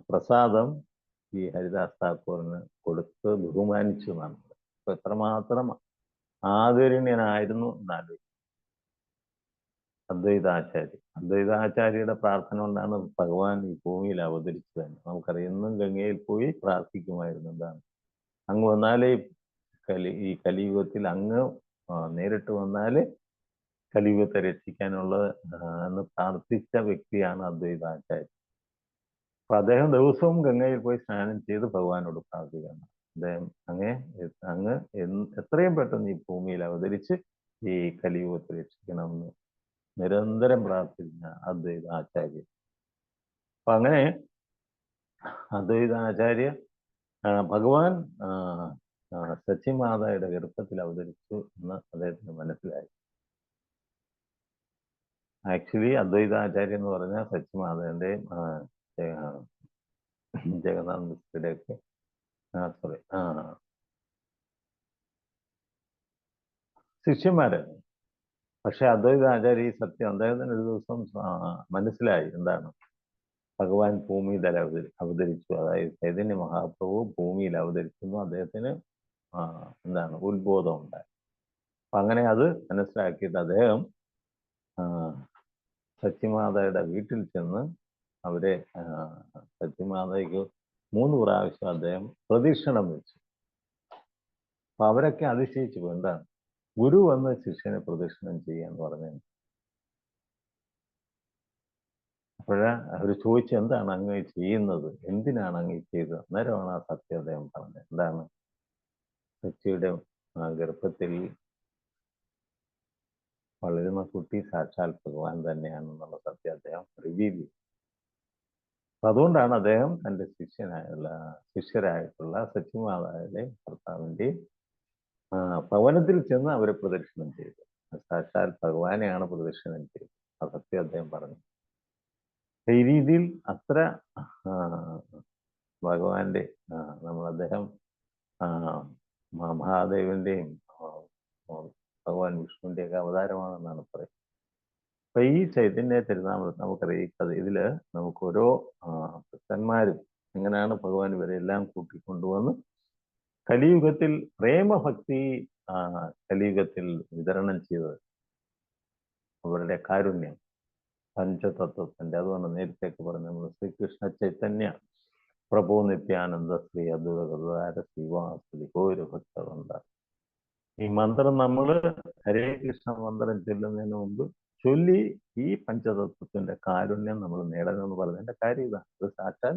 പ്രസാദം ഈ ഹരിദാസ് താക്കൂറിന് കൊടുത്ത് ബഹുമാനിച്ചു എന്നാണ്. അപ്പൊ എത്രമാത്രം ആദരണീയനായിരുന്നു എന്നാലോചിക്കും അദ്വൈതാചാര്യയുടെ പ്രാർത്ഥന കൊണ്ടാണ് ഭഗവാൻ ഈ ഭൂമിയിൽ അവതരിച്ചത്. നമുക്കറിയാം, എന്നും ഗംഗയിൽ പോയി പ്രാർത്ഥിക്കുമായിരുന്നു. എന്താണ്, അങ്ങ് വന്നാലേ ഈ കലിയുഗത്തിൽ അങ്ങ് നേരിട്ട് വന്നാല് കലിയുഗത്തെ രക്ഷിക്കാനുള്ളത് എന്ന് പ്രാർത്ഥിച്ച വ്യക്തിയാണ് അദ്വൈതാചാര്യൻ. അപ്പൊ അദ്ദേഹം ദിവസവും ഗംഗയിൽ പോയി സ്നാനം ചെയ്ത് ഭഗവാനോട് പ്രാർത്ഥിക്കണം. അദ്ദേഹം അങ്ങ് എത്രയും പെട്ടെന്ന് ഈ ഭൂമിയിൽ അവതരിച്ച് ഈ കലിയുഗത്തെ രക്ഷിക്കണമെന്ന് നിരന്തരം പ്രാർത്ഥിക്കുന്ന അദ്വൈതാചാര്യൻ. അപ്പൊ അങ്ങനെ അദ്വൈതാചാര്യ ഭഗവാൻ സച്ചിമാതയുടെ ഗർഭത്തിൽ അവതരിച്ചു എന്ന് അദ്ദേഹത്തിന് മനസ്സിലായി. ആക്ച്വലി അദ്വൈതാചാര്യ എന്ന് പറഞ്ഞാൽ സച്ചിമാതയുടെയും ജഗന്നാഥ മിശ്രയുടെയൊക്കെ ശിഷ്യന്മാരാണ്. പക്ഷെ അദ്വൈത ആചാര്യ ഈ സത്യം അദ്ദേഹത്തിന് ഒരു ദിവസം മനസ്സിലായി. എന്താണ്? ഭഗവാൻ ഭൂമിയിൽ അവതരിച്ചു, അതായത് ചൈതന്യ മഹാപ്രഭു ഭൂമിയിൽ അവതരിക്കുന്നു, അദ്ദേഹത്തിന് എന്താണ് ഉത്ബോധം ഉണ്ടായി. അപ്പൊ അങ്ങനെ അത് മനസ്സിലാക്കിയിട്ട് അദ്ദേഹം സത്യമാതയുടെ വീട്ടിൽ ചെന്ന് അവരെ സത്യമാതയ്ക്ക് 3 പ്രാവശ്യം അദ്ദേഹം പ്രദക്ഷിണം വെച്ചു. അപ്പൊ അവരൊക്കെ അതിശയിച്ചു പോയി. എന്താണ് ഗുരു വന്ന് ശിഷ്യനെ പ്രദക്ഷിണം ചെയ്യാന്ന് പറഞ്ഞു. അവർ ചോദിച്ചു, എന്താണ് അങ്ങ് ചെയ്യുന്നത്, എന്തിനാണ് അങ്ങ് ചെയ്തത്? അന്നേരമാണ് ആ സത്യം അദ്ദേഹം പറഞ്ഞത്. എന്താണ്? സത്യയുടെ ഗർഭത്തിൽ വളരുന്ന കുട്ടി സാക്ഷാൽ ഭഗവാൻ തന്നെയാണെന്നുള്ള സത്യം അദ്ദേഹം റിവീൽ ചെയ്തു. അപ്പൊ അതുകൊണ്ടാണ് അദ്ദേഹം തൻ്റെ ശിഷ്യരായിട്ടുള്ള സത്യമാതാവിന്റെ ഭർത്താവിൻ്റെയും ഭവനത്തിൽ ചെന്ന് അവരെ പ്രദക്ഷിണം ചെയ്തു. സാക്ഷാൽ ഭഗവാനെയാണ് പ്രദക്ഷിണം ചെയ്തത്. ആ സത്യം അദ്ദേഹം പറഞ്ഞു. ഈ രീതിയിൽ അത്ര ഭഗവാന്റെ അദ്ദേഹം മഹാദേവന്റെയും ഭഗവാൻ വിഷ്ണുവിന്റെയൊക്കെ അവതാരമാണെന്നാണ് പറയുന്നത്. അപ്പൊ ഈ ചൈതന്യ തിരുനാമത്തിൽ നമുക്കറിയിക്കുന്നത്, ഇതില് നമുക്ക് ഓരോ ഭക്തന്മാരും എങ്ങനെയാണ് ഭഗവാൻ ഇവരെല്ലാം കൂട്ടിക്കൊണ്ടുവന്ന് കലിയുഗത്തിൽ പ്രേമഭക്തി കലിയുഗത്തിൽ വിതരണം ചെയ്തത്. അവരുടെ കാരുണ്യം, പഞ്ചതത്വത്തിന്റെ, അതുകൊണ്ട് നേരത്തേക്ക് പറഞ്ഞ നമ്മൾ ശ്രീകൃഷ്ണ ചൈതന്യ പ്രഭു നിത്യാനന്ദ ശ്രീ അദ്വൈത ഗദാധര ശ്രീവാസതി ഗൗരഭക്തവൃന്ദ. ഈ മന്ത്രം നമ്മൾ ഹരേ കൃഷ്ണ മന്ത്രം ചൊല്ലുന്നതിന് മുമ്പ് ചൊല്ലി ഈ പഞ്ചതത്വത്തിന്റെ കാരുണ്യം നമ്മൾ നേടണമെന്ന് പറഞ്ഞതിന്റെ കാര്യം ഇതാണ്. അത് സാക്ഷാൽ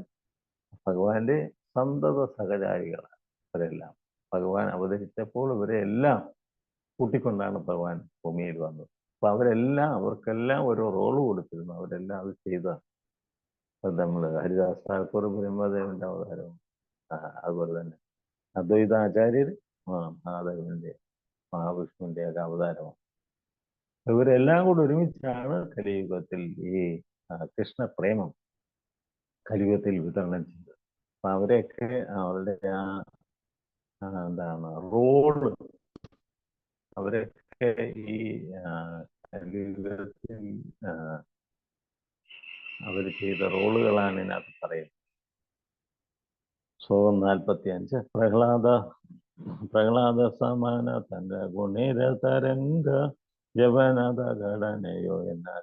ഭഗവാന്റെ സന്തത സഹചാരികളാണ് ഇവരെല്ലാം. ഭഗവാൻ അവതരിച്ചപ്പോൾ ഇവരെ എല്ലാം കൂട്ടിക്കൊണ്ടാണ് ഭഗവാൻ ഭൂമിയിൽ വന്നത്. അപ്പൊ അവർക്കെല്ലാം ഓരോ റോള് കൊടുത്തിരുന്നു. അവരെല്ലാം അത് ചെയ്തതാണ്. നമ്മൾ ഹരിദാസ് താക്കൂർ ബ്രഹ്മദേവന്റെ അവതാരവും അതുപോലെ തന്നെ അദ്വൈതാചാര്യർ മഹാദേവന്റെ മഹാവിഷ്ണുവിന്റെ ഒക്കെ അവതാരമാണ്. ഇവരെല്ലാം കൂടെ ഒരുമിച്ചാണ് കലിയുഗത്തിൽ ഈ കൃഷ്ണപ്രേമം കലിയുഗത്തിൽ വിതരണം ചെയ്തത്. അപ്പൊ അവരെയൊക്കെ അവരുടെ എന്താണ് റോള്, അവരൊക്കെ ഈ കലിയുഗത്തിൽ അവർ ചെയ്ത റോളുകളാണ് ഇതിനകത്ത് പറയുന്നത്. ശ്ലോകം 45. പ്രഹ്ലാദ സമാന തന്റെ ഗുണിര തരംഗ ജവനത ഘടനയോ എന്നീ.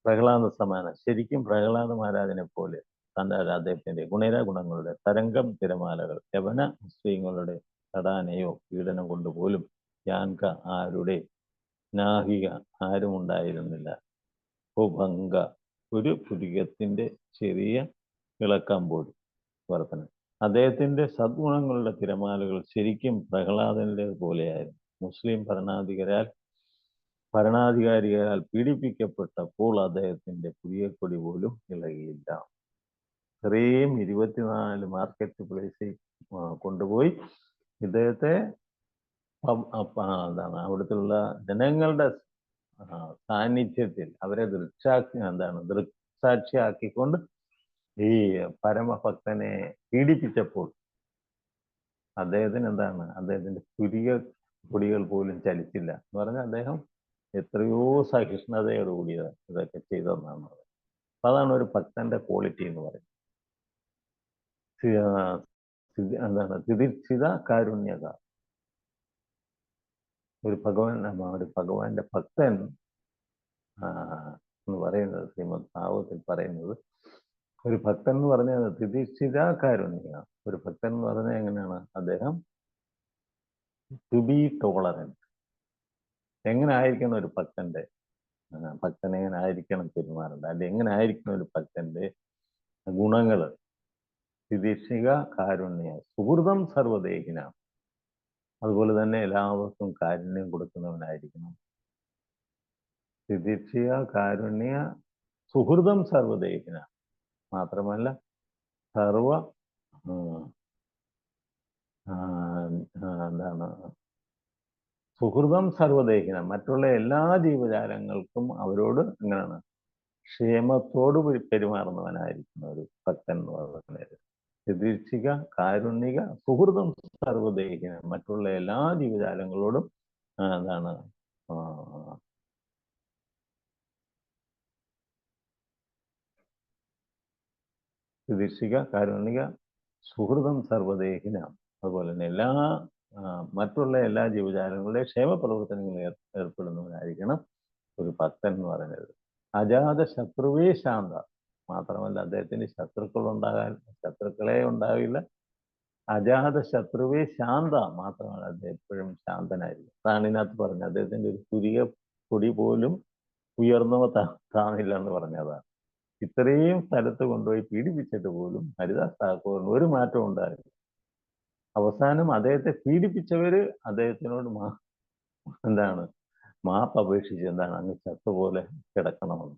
പ്രഹ്ലാദ സമാന, ശരിക്കും പ്രഹ്ലാദ മഹാരാജനെ പോലെ തന്റെ അദ്ദേഹത്തിന്റെ ഗുണിര ഗുണങ്ങളുടെ തരംഗം തിരമാലകൾ, യവന സ്ത്രീകളുടെ തടാനയോ പീഡനം കൊണ്ടുപോലും യാൻക ആരുടെ നാഹിക ആരും ഉണ്ടായിരുന്നില്ല. ഭംഗ, ഒരു പുരികത്തിന്റെ ചെറിയ ഇളക്കം പോലും വർധന. അദ്ദേഹത്തിന്റെ സദ്ഗുണങ്ങളുടെ തിരമാലകൾ ശരിക്കും പ്രഹ്ലാദന്റെ പോലെയായിരുന്നു. മുസ്ലിം ഭരണാധികാരികളാൽ പീഡിപ്പിക്കപ്പെട്ടപ്പോൾ അദ്ദേഹത്തിന്റെ പുരികക്കൊടി പോലും ഇളകിയില്ല. ഇത്രയും 24 മാർക്കറ്റ് പ്ലേസിൽ കൊണ്ടുപോയി ഇദ്ദേഹത്തെ അവിടുത്തെ ജനങ്ങളുടെ സാന്നിധ്യത്തിൽ അവരെ ദൃക്സാക്ഷിയാക്കിക്കൊണ്ട് ഈ പരമഭക്തനെ പീഡിപ്പിച്ചപ്പോൾ അദ്ദേഹത്തിന് അദ്ദേഹത്തിന്റെ പൊടികൾ പോലും ചലിച്ചില്ല എന്ന് പറഞ്ഞാൽ അദ്ദേഹം എത്രയോ സഹിഷ്ണുതയോടുകൂടി ഇതൊക്കെ ചെയ്തെന്നാണ് പറയുന്നത്. അപ്പൊ അതാണ് ഒരു ഭക്തന്റെ ക്വാളിറ്റി എന്ന് പറയുന്നത്. തിതിർക്ഷിത കാരുണ്യത. ഒരു ഭഗവാന്റെ ഭക്തൻ എന്ന് പറയുന്നത് ശ്രീമദ് ഭാഗവതത്തിൽ പറയുന്നത്, ഒരു ഭക്തൻ എന്ന് പറഞ്ഞാൽ തിതിർക്ഷിത കാരുണ്യ. ഒരു ഭക്തൻ എന്ന് പറഞ്ഞാൽ എങ്ങനെയാണ്? അദ്ദേഹം ടു ബി ടോളറൻറ്റ്. എങ്ങനെ ആയിരിക്കണം ഒരു ഭക്തൻ എങ്ങനെ ആയിരിക്കണം പെരുമാറേണ്ടത്, അല്ലെ എങ്ങനെ ആയിരിക്കണം ഒരു ഭക്തന്റെ ഗുണങ്ങൾ? തിതിർഷിക കാരുണ്യ, സുഹൃതം സർവദേഹിന. അതുപോലെ തന്നെ എല്ലാവർക്കും കാരുണ്യം കൊടുക്കുന്നവനായിരിക്കണം. തിതിർഷിക കാരുണ്യ സുഹൃതം സർവദേഹിന. മാത്രമല്ല സുഹൃതം സർവദേഹിന, മറ്റുള്ള എല്ലാ ജീവജാലങ്ങൾക്കും അവരോട് എങ്ങനെയാണ് ക്ഷേമത്തോട് പെരുമാറുന്നവനായിരിക്കുന്ന ഒരു ഭക്തൻ എന്ന് പറയുന്നത്. തിതിർഷിക കാരുണ്യിക സുഹൃതം സർവദേഹിന, മറ്റുള്ള എല്ലാ ജീവജാലങ്ങളോടും എന്താണ് ദിർശിക കാരുണിക സുഹൃതം സർവദേഹിനാം. അതുപോലെ തന്നെ മറ്റുള്ള എല്ലാ ജീവജാലങ്ങളുടെ ക്ഷേമ പ്രവർത്തനങ്ങളിൽ ഏർപ്പെടുന്നവനായിരിക്കണം ഒരു ഭക്തൻ എന്ന് പറയുന്നത്. അജാത ശത്രുവേ ശാന്ത. മാത്രമല്ല അദ്ദേഹത്തിന് ശത്രുക്കളെ ഉണ്ടാകില്ല. അജാത ശത്രുവേ ശാന്ത. മാത്രമല്ല അദ്ദേഹം എപ്പോഴും ശാന്തനായിരിക്കും. അതാണ് ഇതിനകത്ത് പറഞ്ഞത്. അദ്ദേഹത്തിന്റെ ഒരു പുതിയ പൊടി പോലും ഉയർന്നവ താണില്ല എന്ന് പറഞ്ഞതാണ്. ഇത്രയും സ്ഥലത്ത് കൊണ്ടുപോയി പീഡിപ്പിച്ചിട്ട് പോലും ഹരിദാസ് താക്കൂറിന് ഒരു മാറ്റവും ഉണ്ടായില്ല. അവസാനം അദ്ദേഹത്തെ പീഡിപ്പിച്ചവര് അദ്ദേഹത്തിനോട് മാപ്പ് അപേക്ഷിച്ച് അങ്ങ് ചത്തുപോലെ കിടക്കണമെന്ന്.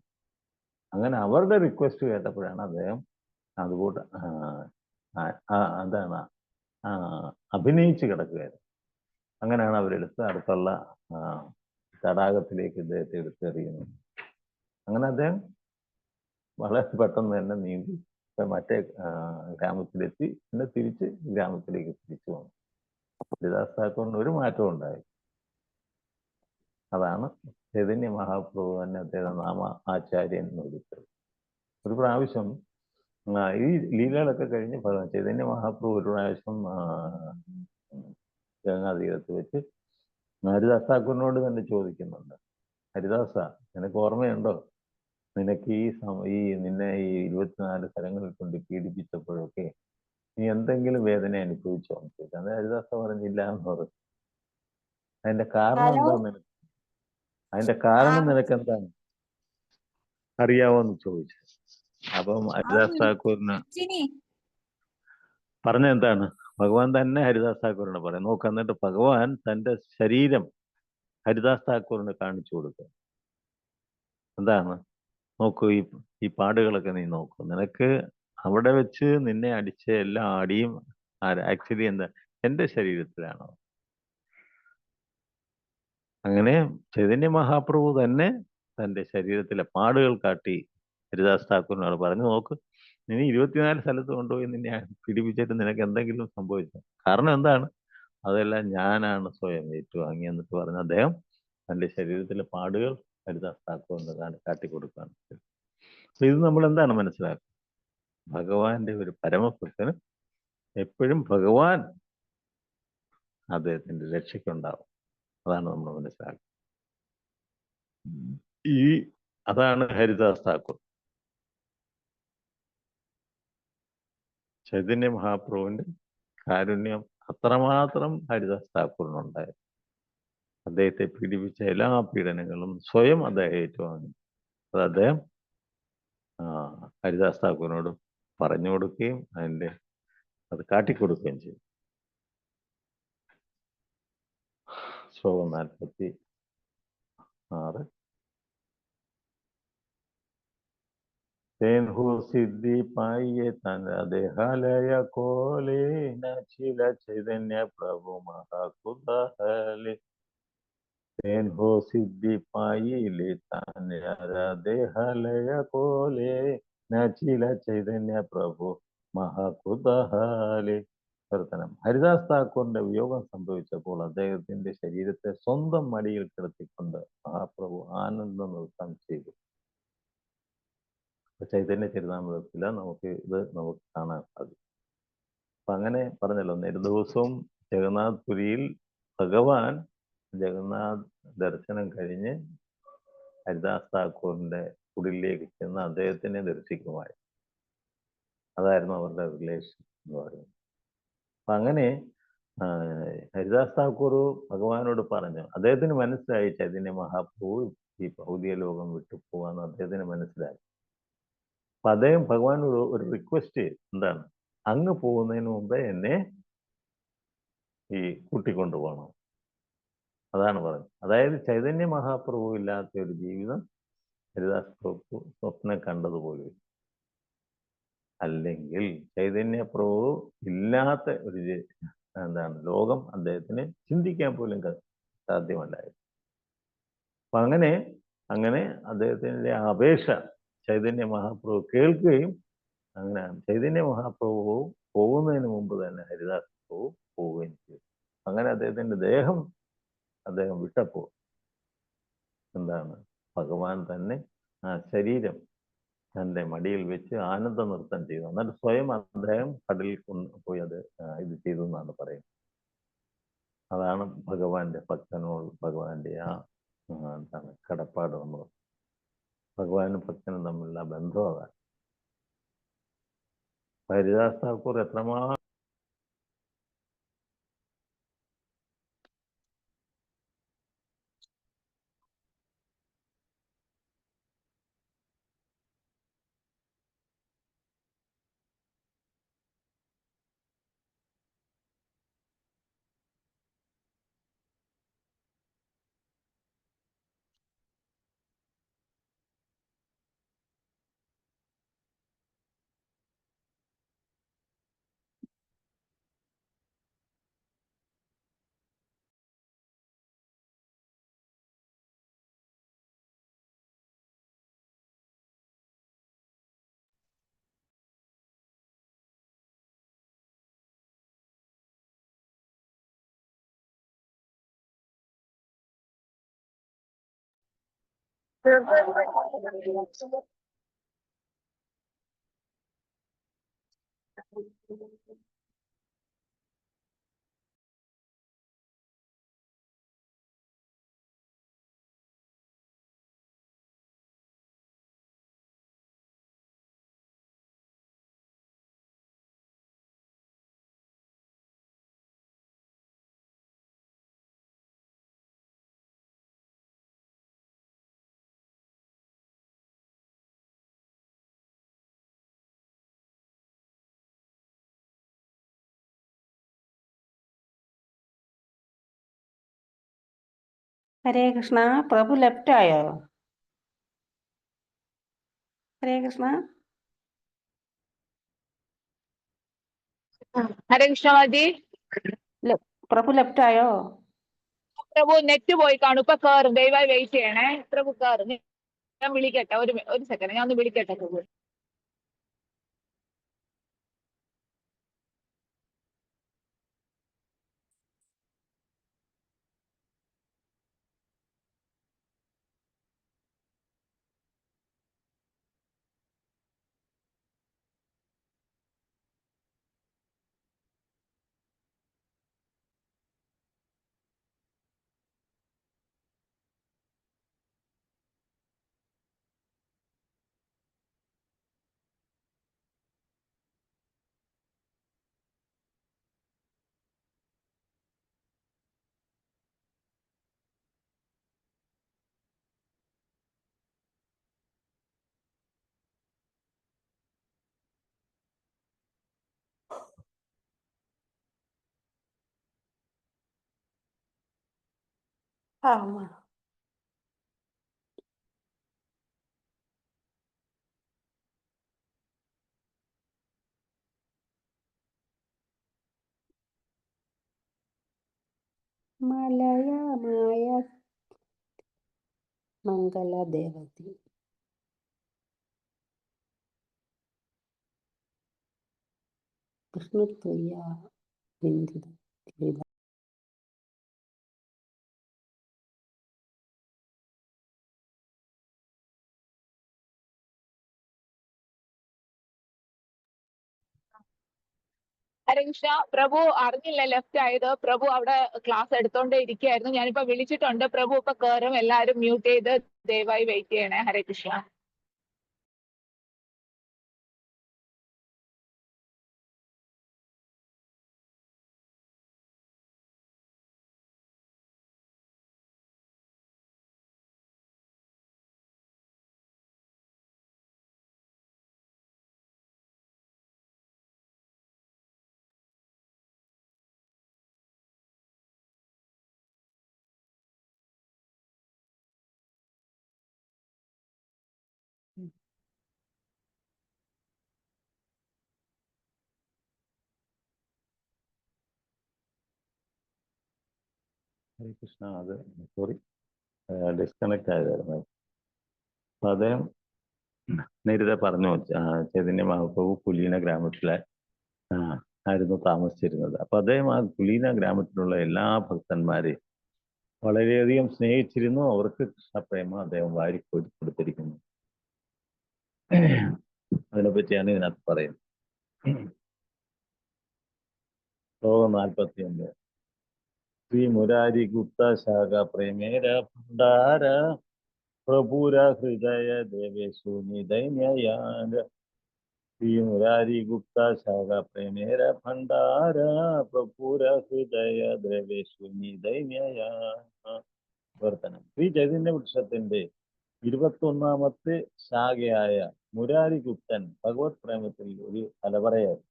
അങ്ങനെ അവരുടെ റിക്വസ്റ്റ് കേട്ടപ്പോഴാണ് അദ്ദേഹം അതുകൂട്ട് അഭിനയിച്ച് കിടക്കുകയായിരുന്നു. അങ്ങനെയാണ് അവരെടുത്ത് അടുത്തുള്ള തടാകത്തിലേക്ക് ഇദ്ദേഹത്തെ എടുത്തെറിയുന്നത്. അങ്ങനെ അദ്ദേഹം വളരെ പെട്ടെന്ന് തന്നെ നീന്തി മറ്റേ ഗ്രാമത്തിലെത്തി. പിന്നെ തിരിച്ച് ഗ്രാമത്തിലേക്ക് തിരിച്ചു വന്നു. ഹരിദാസ് താക്കൂറിന് ഒരു മാറ്റവും ഉണ്ടായി. അതാണ് ചൈതന്യ മഹാപ്രഭു തന്നെ അദ്ദേഹം നാമ ആചാര്യൻ എന്ന് വിളിച്ചത്. ഒരു പ്രാവശ്യം ഈ ലീലകളൊക്കെ കഴിഞ്ഞ് ചൈതന്യ മഹാപ്രഭു ഒരു പ്രാവശ്യം ഗംഗാതീരത്ത് വെച്ച് ഹരിദാസ് താക്കൂറിനോട് തന്നെ ചോദിക്കുന്നുണ്ട്, ഹരിദാസ, നിനക്ക് ഓർമ്മയുണ്ടോ, നിനക്ക് നിന്നെ ഈ 24 സ്ഥലങ്ങളിൽ കൊണ്ട് പീഡിപ്പിച്ചപ്പോഴൊക്കെ നീ എന്തെങ്കിലും വേദന അനുഭവിച്ചോ എന്ന് ചോദിച്ചു. അത് ഹരിദാസ പറഞ്ഞില്ല എന്ന് പറഞ്ഞു. അതിന്റെ കാരണം നിനക്ക് എന്താണ് അറിയാവോന്ന് ചോദിച്ചു. അപ്പം ഹരിദാസ് താക്കൂറിന് പറഞ്ഞ എന്താണ്, ഭഗവാൻ തന്നെ ഹരിദാസ് താക്കൂറിന് പറയും. നോക്ക്, എന്നിട്ട് ഭഗവാൻ തന്റെ ശരീരം ഹരിദാസ് താക്കൂറിന് കാണിച്ചു കൊടുക്കുക. എന്താണ്, നോക്കൂ, ഈ പാടുകളൊക്കെ നീ നോക്കൂ. നിനക്ക് അവിടെ വെച്ച് നിന്നെ അടിച്ച എല്ലാ ആടിയും ആക്ച്വലി എന്റെ ശരീരത്തിലാണോ? അങ്ങനെ ചൈതന്യ മഹാപ്രഭു തന്നെ തന്റെ ശരീരത്തിലെ പാടുകൾ കാട്ടി ഹരിദാസ് താക്കൂറിനോട് പറഞ്ഞു, നോക്ക്, നീ 24 സ്ഥലത്ത് കൊണ്ടുപോയി നിന്നെ പീഡിപ്പിച്ചിട്ട് നിനക്ക് എന്തെങ്കിലും സംഭവിച്ചു? കാരണം എന്താണ്? അതെല്ലാം ഞാനാണ് സ്വയം ഏറ്റുവാങ്ങി എന്നിട്ട് പറഞ്ഞ് അദ്ദേഹം തന്റെ ശരീരത്തിലെ പാടുകൾ ഹരിദാസ് താക്കൂറിന് കാട്ടിക്കൊടുക്കുകയാണ്. അപ്പൊ ഇത് നമ്മൾ എന്താണ് മനസ്സിലാക്കുക? ഭഗവാന്റെ ഒരു പരമഭക്തന് എപ്പോഴും ഭഗവാൻ അദ്ദേഹത്തിന്റെ രക്ഷയ്ക്കുണ്ടാവും. അതാണ് നമ്മൾ മനസ്സിലാക്കുക. അതാണ് ഹരിദാസ് താക്കൂർ. ചൈതന്യ മഹാപ്രഭുവിന്റെ കാരുണ്യം അത്രമാത്രം ഹരിദാസ് താക്കൂറിനുണ്ടായിരുന്നു. അദ്ദേഹത്തെ പീഡിപ്പിച്ച എല്ലാ പീഡനങ്ങളും സ്വയം അദ്ദേഹം ഏറ്റുവാങ്ങി. അത് അദ്ദേഹം ഹരിദാസ് താക്കൂറിനോട് പറഞ്ഞു കൊടുക്കുകയും അത് കാട്ടിക്കൊടുക്കുകയും ചെയ്തു. ശ്ലോകം 46. तेन्हु सिद्धि पाइए तन देहालय कोले, नाचिल चैतन्य प्रभु महाकुदाले. तेन्हु सिद्धि पाइले तन देहालय कोले, नाचिल चैतन्य प्रभु महाकुदाले. ഹരിദാസ് താക്കൂറിന്റെ വിയോഗം സംഭവിച്ചപ്പോൾ അദ്ദേഹത്തിന്റെ ശരീരത്തെ സ്വന്തം മടിയിൽ കിടത്തിക്കൊണ്ട് മഹാപ്രഭു ആനന്ദ നൃത്തം ചെയ്തു. ചൈതന്യ ചരിതാമൃതത്തില് നമുക്ക് കാണാൻ സാധിക്കും. അപ്പൊ അങ്ങനെ പറഞ്ഞല്ലോ, ഒരു ദിവസവും ജഗന്നാഥ് പുരിയിൽ ഭഗവാൻ ജഗന്നാഥ് ദർശനം കഴിഞ്ഞ് ഹരിദാസ് താക്കൂറിന്റെ കുടിലേക്ക് ചെന്ന് അദ്ദേഹത്തിനെ ദർശിക്കുമായി. അതായിരുന്നു അവരുടെ റിലേഷൻ എന്ന് പറയുന്നത്. അപ്പൊ അങ്ങനെ ഹരിദാസ് താക്കൂർ ഭഗവാനോട് പറഞ്ഞു. അദ്ദേഹത്തിന് മനസ്സിലായി ചൈതന്യ മഹാപ്രഭു ഈ ഭൗതിക ലോകം വിട്ടു പോവാന്ന് അദ്ദേഹത്തിന് മനസ്സിലായി. അപ്പൊ അദ്ദേഹം ഭഗവാനോട് ഒരു റിക്വസ്റ്റ് എന്താണ്, അങ്ങ് പോകുന്നതിന് മുമ്പേ എന്നെ കൂട്ടിക്കൊണ്ടുപോകണം. അതാണ് പറഞ്ഞത്. അതായത് ചൈതന്യ മഹാപ്രഭു ഇല്ലാത്ത ഒരു ജീവിതം ഹരിദാസ് പ്രഭു സ്വപ്നം കണ്ടതുപോലെ. അല്ലെങ്കിൽ ചൈതന്യ പ്രഭു ഇല്ലാത്ത ഒരു ലോകം അദ്ദേഹത്തിന് ചിന്തിക്കാൻ പോലും സാധ്യമല്ലായിരുന്നു. അപ്പൊ അങ്ങനെ അദ്ദേഹത്തിന്റെ അപേക്ഷ ചൈതന്യ മഹാപ്രഭു കേൾക്കുകയും അങ്ങനെ ചൈതന്യ മഹാപ്രഭു പോകുന്നതിന് മുമ്പ് തന്നെ ഹരിദാസ് പ്രഭു പോവുകയും ചെയ്തു. അങ്ങനെ അദ്ദേഹത്തിന്റെ ദേഹം അദ്ദേഹം വിട്ടപ്പോൾ എന്താണ്, ഭഗവാൻ തന്നെ ആ ശരീരം തൻ്റെ മടിയിൽ വെച്ച് ആനന്ദ നൃത്തം ചെയ്തു. എന്നിട്ട് സ്വയം അദ്ദേഹം കടലിൽ പോയി അത് ഇത് ചെയ്തു എന്നാണ് പറയുന്നത്. അതാണ് ഭഗവാന്റെ ഭക്തനോട് ഭഗവാന്റെ ആ എന്താണ് കടപ്പാട്. നമ്മൾ ഭഗവാനും ഭക്തനും തമ്മിലുള്ള ബന്ധം അതാണ്. ഹരിദാസ് താക്കൂർ എത്രമാത്രം ഹരേ കൃഷ്ണ. പ്രഭു ലെഫ്റ്റ് ആയോ? ഹരേ കൃഷ്ണ. ഹരേ കൃഷ്ണമാജി. പ്രഭു ലെഫ്റ്റ് ആയോ? പ്രഭു നെറ്റ് പോയി കാണും, ഇപ്പൊ കേറും. ദയവായി വെയിറ്റ് ചെയ്യണേ. പ്രഭു കേറും. ഞാൻ വിളിക്കട്ടെ, ഒരു സെക്കൻഡ്, ഞാൻ ഒന്ന് വിളിക്കട്ടെ പ്രഭു. മലയമായ മംഗളദേവതി. വിഷ്ണുപ്രിയ ബിന്ദിത. ഹരേ കൃഷ്ണ. പ്രഭു അറിഞ്ഞില്ല ലെഫ്റ്റ് ആയത്. പ്രഭു അവിടെ ക്ലാസ് എടുത്തോണ്ടേ ഇരിക്കുകയായിരുന്നു. ഞാനിപ്പോ വിളിച്ചിട്ടുണ്ട്. പ്രഭു ഇപ്പൊ കേറും. എല്ലാരും മ്യൂട്ട് ചെയ്ത് ദയവായി വെയിറ്റ് ചെയ്യണേ. ഹരേ കൃഷ്ണ. ഹരേ കൃഷ്ണ. അത് സോറി, ഡിസ്കണക്ട് ആയതായിരുന്നു. അപ്പൊ അദ്ദേഹം നേരത്തെ പറഞ്ഞു, ചൈതന്യ മഹാപ്രഭു കുലീന ഗ്രാമത്തിലെ ആയിരുന്നു താമസിച്ചിരുന്നത്. അപ്പൊ അദ്ദേഹം ആ കുലീന ഗ്രാമത്തിലുള്ള എല്ലാ ഭക്തന്മാരെയും വളരെയധികം സ്നേഹിച്ചിരുന്നു. അവർക്ക് കൃഷ്ണപ്രേമ അദ്ദേഹം കൊടുത്തിരിക്കുന്നു. അതിനെപ്പറ്റിയാണ് ഇതിനകത്ത് പറയുന്നത്. ശ്ലോകം 41. ശ്രീ മുരാരി ഗുപ്ത ശാഖ പ്രേമേര ഭണ്ഡാര പ്രഭുര ഹൃദയ ദേവേശൂനി ദൈന്യയാന. ശ്രീ മുരാരി ഗുപ്ത ശാഖ പ്രേമേര ഭണ്ഡാര പ്രഭുര ഹൃദയ ദേവേശൂനി ദൈന്യയാന. വർത്തനം. ശ്രീ ചൈതന്യ വൃക്ഷത്തിന്റെ 21ാമത്തെ ശാഖയായ മുരാരി ഗുപ്തൻ ഭഗവത് പ്രേമത്തിൽ ഒരു തലവറയായിരുന്നു.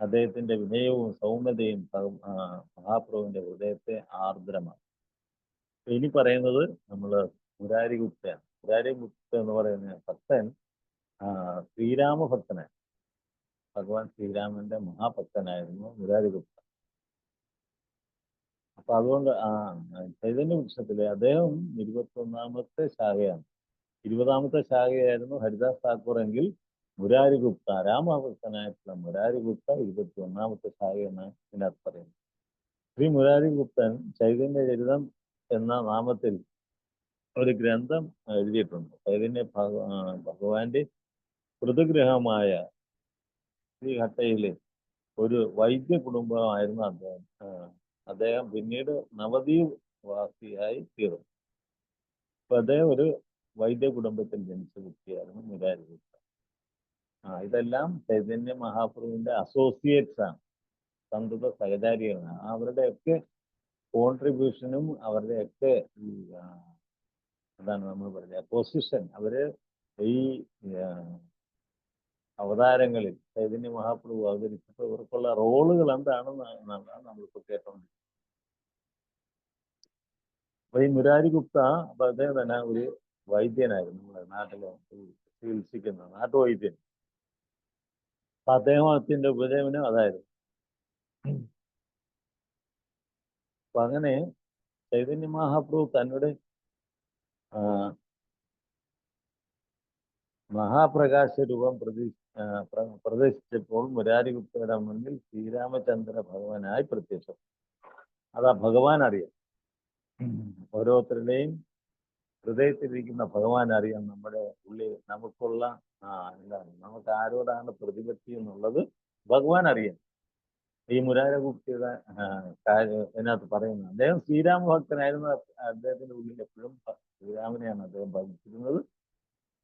അദ്ദേഹത്തിന്റെ വിനയവും സൗമ്യതയും മഹാപ്രഭുവിന്റെ ഹൃദയത്തെ ആർദ്രമാണ്. ഇനി പറയുന്നത് മുരാരി ഗുപ്തൻ എന്ന് പറയുന്ന ഭക്തൻ ശ്രീരാമ ഭക്തനാണ്. ഭഗവാൻ ശ്രീരാമന്റെ മഹാഭക്തനായിരുന്നു മുരാരി ഗുപ്തൻ. അപ്പൊ അതുകൊണ്ട് ചൈതന്യ വൃക്ഷത്തിലെ അദ്ദേഹം 21ാമത്തെ ശാഖയാണ്. 20ാമത്തെ ശാഖയായിരുന്നു ഹരിദാസ് താക്കൂർ എങ്കിൽ മുരാരി ഗുപ്ത രാമഭക്തനായിട്ടുള്ള മുരാരി ഗുപ്ത 21ാമത്തെ ശാഖ എന്നാണ് ഇതിനകത്ത് പറയുന്നത്. ശ്രീ മുരാരി ഗുപ്തൻ ചൈതന്യ ചരിതം എന്ന നാമത്തിൽ ഒരു ഗ്രന്ഥം എഴുതിയിട്ടുണ്ട്. ചൈതന്യ ഭഗവാന്റെ പൃഥുഗ്രഹമായ ശ്രീഹട്ടയിലെ ഒരു വൈദ്യ കുടുംബമായിരുന്നു അദ്ദേഹം. അദ്ദേഹം പിന്നീട് നവദ്വീപ് വാസിയായി തീർന്നു. അപ്പൊ അദ്ദേഹം ഒരു വൈദ്യ കുടുംബത്തിൽ ജനിച്ച വ്യക്തിയായിരുന്നു മുരാരി ഗുപ്ത. ഇതെല്ലാം ചൈതന്യ മഹാപ്രഭുവിന്റെ അസോസിയേറ്റ്സ് ആണ്, സന്തത സഹചാരികളാണ്. അവരുടെയൊക്കെ കോൺട്രിബ്യൂഷനും അവരുടെയൊക്കെ എന്താണ് നമ്മൾ പറയുക പൊസിഷൻ, അവര് ഈ അവതാരങ്ങളിൽ ചൈതന്യ മഹാപ്രഭു അവതരിച്ചപ്പോൾ ഇവർക്കുള്ള റോളുകൾ എന്താണെന്നാണ് നമ്മളിപ്പോൾ കേട്ടോണ്ടിരിക്കുന്നത്. അപ്പൊ ഈ മുരാരി ഗുപ്ത അപ്പൊ അദ്ദേഹം തന്നെ ഒരു വൈദ്യനായിരുന്നു, നമ്മുടെ നാട്ടിലെ ചികിത്സിക്കുന്ന നാട്ടുവൈദ്യൻ. അപ്പൊ അദ്ദേഹത്തിന്റെ ഉപജീവനം അതായിരുന്നു. അപ്പൊ അങ്ങനെ ചൈതന്യ മഹാപ്രഭു തന്നോട് മഹാപ്രകാശ രൂപം പ്രദർശിച്ചപ്പോൾ മുരാരി ഗുപ്തയുടെ മുന്നിൽ ശ്രീരാമചന്ദ്ര ഭഗവാനായി പ്രത്യക്ഷം. അതാ ഭഗവാൻ അറിയാം, ഓരോരുത്തരുടെയും ഹൃദയത്തിലിരിക്കുന്ന ഭഗവാൻ അറിയാം. നമ്മുടെ ഉള്ളിൽ നമുക്കുള്ള എന്താണ്, നമുക്ക് ആരോടാണ് പ്രതിപത്തി എന്നുള്ളത് ഭഗവാൻ അറിയാം. ഈ മുരാരി ഗുപ്തയുടെ ഇതിനകത്ത് പറയുന്നത് അദ്ദേഹം ശ്രീരാമ ഭക്തനായിരുന്നു. അദ്ദേഹത്തിന്റെ ഉള്ളിൽ എപ്പോഴും ശ്രീരാമനെയാണ് അദ്ദേഹം ഭജിച്ചിരുന്നത്.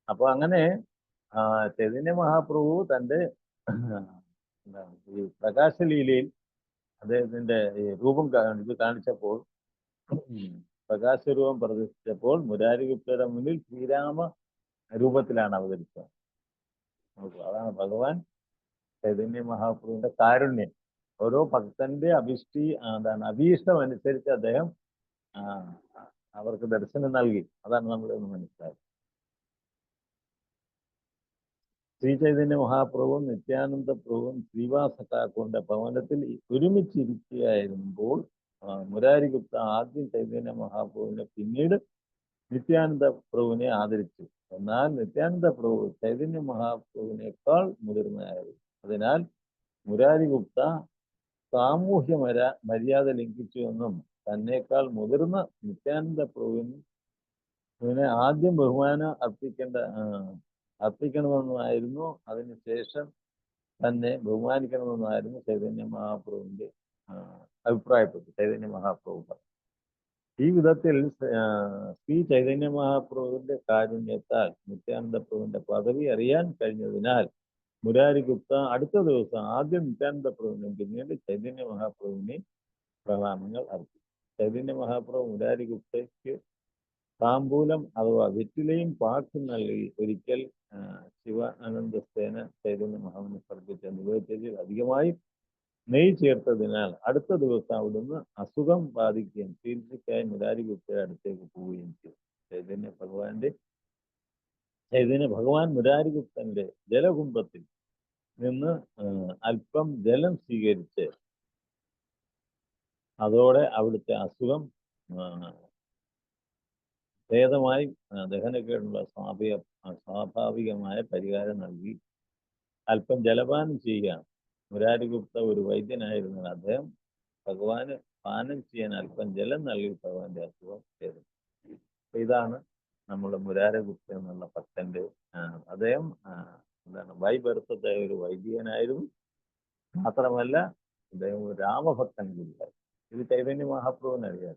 അപ്പൊ അങ്ങനെ ചൈതന്യ മഹാപ്രഭു തന്റെ എന്താണ് ഈ പ്രകാശലീലയിൽ അദ്ദേഹത്തിന്റെ ഈ രൂപം കാണിച്ചപ്പോൾ, പ്രകാശരൂപം പ്രദർശിച്ചപ്പോൾ മുരാരി ഗുപ്തയുടെ മുന്നിൽ ശ്രീരാമ രൂപത്തിലാണ് അവതരിച്ചത്. അതാണ് ഭഗവാൻ ചൈതന്യ മഹാപ്രഭുവിന്റെ കാരുണ്യം. ഓരോ ഭക്തന്റെ അഭീഷ്ടം അനുസരിച്ച് അദ്ദേഹം അവർക്ക് ദർശനം നൽകി. അതാണ് നമ്മളൊന്ന് മനസ്സിലാക്കി. ശ്രീ ചൈതന്യ മഹാപ്രഭുവും നിത്യാനന്ദ പ്രഭുവും ശ്രീവാസ ഠാക്കൂറിന്റെ ഭവനത്തിൽ ഒരുമിച്ചിരിക്കുകയായിരുമ്പോൾ മുരാരി ഗുപ്ത ആദ്യം ചൈതന്യ മഹാപ്രഭുവിനെ പിന്നീട് നിത്യാനന്ദ പ്രഭുവിനെ ആദരിച്ചു. എന്നാൽ നിത്യാനന്ദ പ്രഭു ചൈതന്യ മഹാപ്രഭുവിനേക്കാൾ മുതിർന്നതായിരുന്നു. അതിനാൽ മുരാരി ഗുപ്ത സാമൂഹ്യ മര്യാദ ലംഘിച്ചുവെന്നും തന്നേക്കാൾ മുതിർന്ന നിത്യാനന്ദ പ്രഭുവിനെ ആദ്യം ബഹുമാനം അർപ്പിക്കണമെന്നുമായിരുന്നു, അതിനുശേഷം തന്നെ ബഹുമാനിക്കണമെന്നായിരുന്നു ചൈതന്യ മഹാപ്രഭുവിന്റെ അഭിപ്രായപ്പെട്ടു. ചൈതന്യ മഹാപ്രഭു പറഞ്ഞു. ഈ വിധത്തിൽ ശ്രീ ചൈതന്യ മഹാപ്രഭുവിന്റെ കാരുണ്യത്താൽ നിത്യാനന്ദ പ്രഭുവിന്റെ പദവി അറിയാൻ കഴിഞ്ഞതിനാൽ മുരാരി ഗുപ്ത അടുത്ത ദിവസം ആദ്യം നിത്യാനന്ദ പ്രഭുവിനും പിന്നീട് ചൈതന്യ മഹാപ്രഭുവിനെ പ്രണാമങ്ങൾ അർപ്പിച്ചു. ചൈതന്യ മഹാപ്രഭു മുരാരി ഗുപ്തയ്ക്ക് താമ്പൂലം അഥവാ വെറ്റിലയും പാട്ടും നൽകി. ഒരിക്കൽ ശിവാനന്ദസേന ചൈതന്യ മഹാവിനെ സമർപ്പിച്ച നിവേദ്യത്തിൽ അധികമായി നെയ് ചേർത്തതിനാൽ അടുത്ത ദിവസം അവിടുന്ന് അസുഖം ബാധിക്കുകയും ചികിത്സയ്ക്കായി മുരാരി ഗുപ്തയുടെ അടുത്തേക്ക് പോവുകയും ചെയ്തു. ചൈതന്യ ഭഗവാൻ മുരാരി ഗുപ്തന്റെ ജലകുംഭത്തിൽ നിന്ന് അല്പം ജലം സ്വീകരിച്ച് അതോടെ അവിടുത്തെ അസുഖം ഭേദമായി ദഹനക്കേടുള്ള സ്വാഭാവികമായ പരിഹാരം നൽകി. അല്പം ജലപാനം ചെയ്യുകയാണ്. മുരാരി ഗുപ്ത ഒരു വൈദ്യനായിരുന്നാൽ അദ്ദേഹം ഭഗവാന് പാനം ചെയ്യാൻ അല്പം ജലം നൽകി ഭഗവാന്റെ അസുഖം ചെയ്തു. ഇതാണ് നമ്മുടെ മുരാരഗുപ്ത എന്നുള്ള ഭക്തന്റെ അദ്ദേഹം എന്താണ് ബൈബർത്തത്തെ ഒരു വൈദികനായിരുന്നു. മാത്രമല്ല അദ്ദേഹം ഒരു രാമഭക്തൻ കൂടിയായിരുന്നു. ഇത് ചൈതന്യ മഹാപ്രഭുവിന് അറിയാം.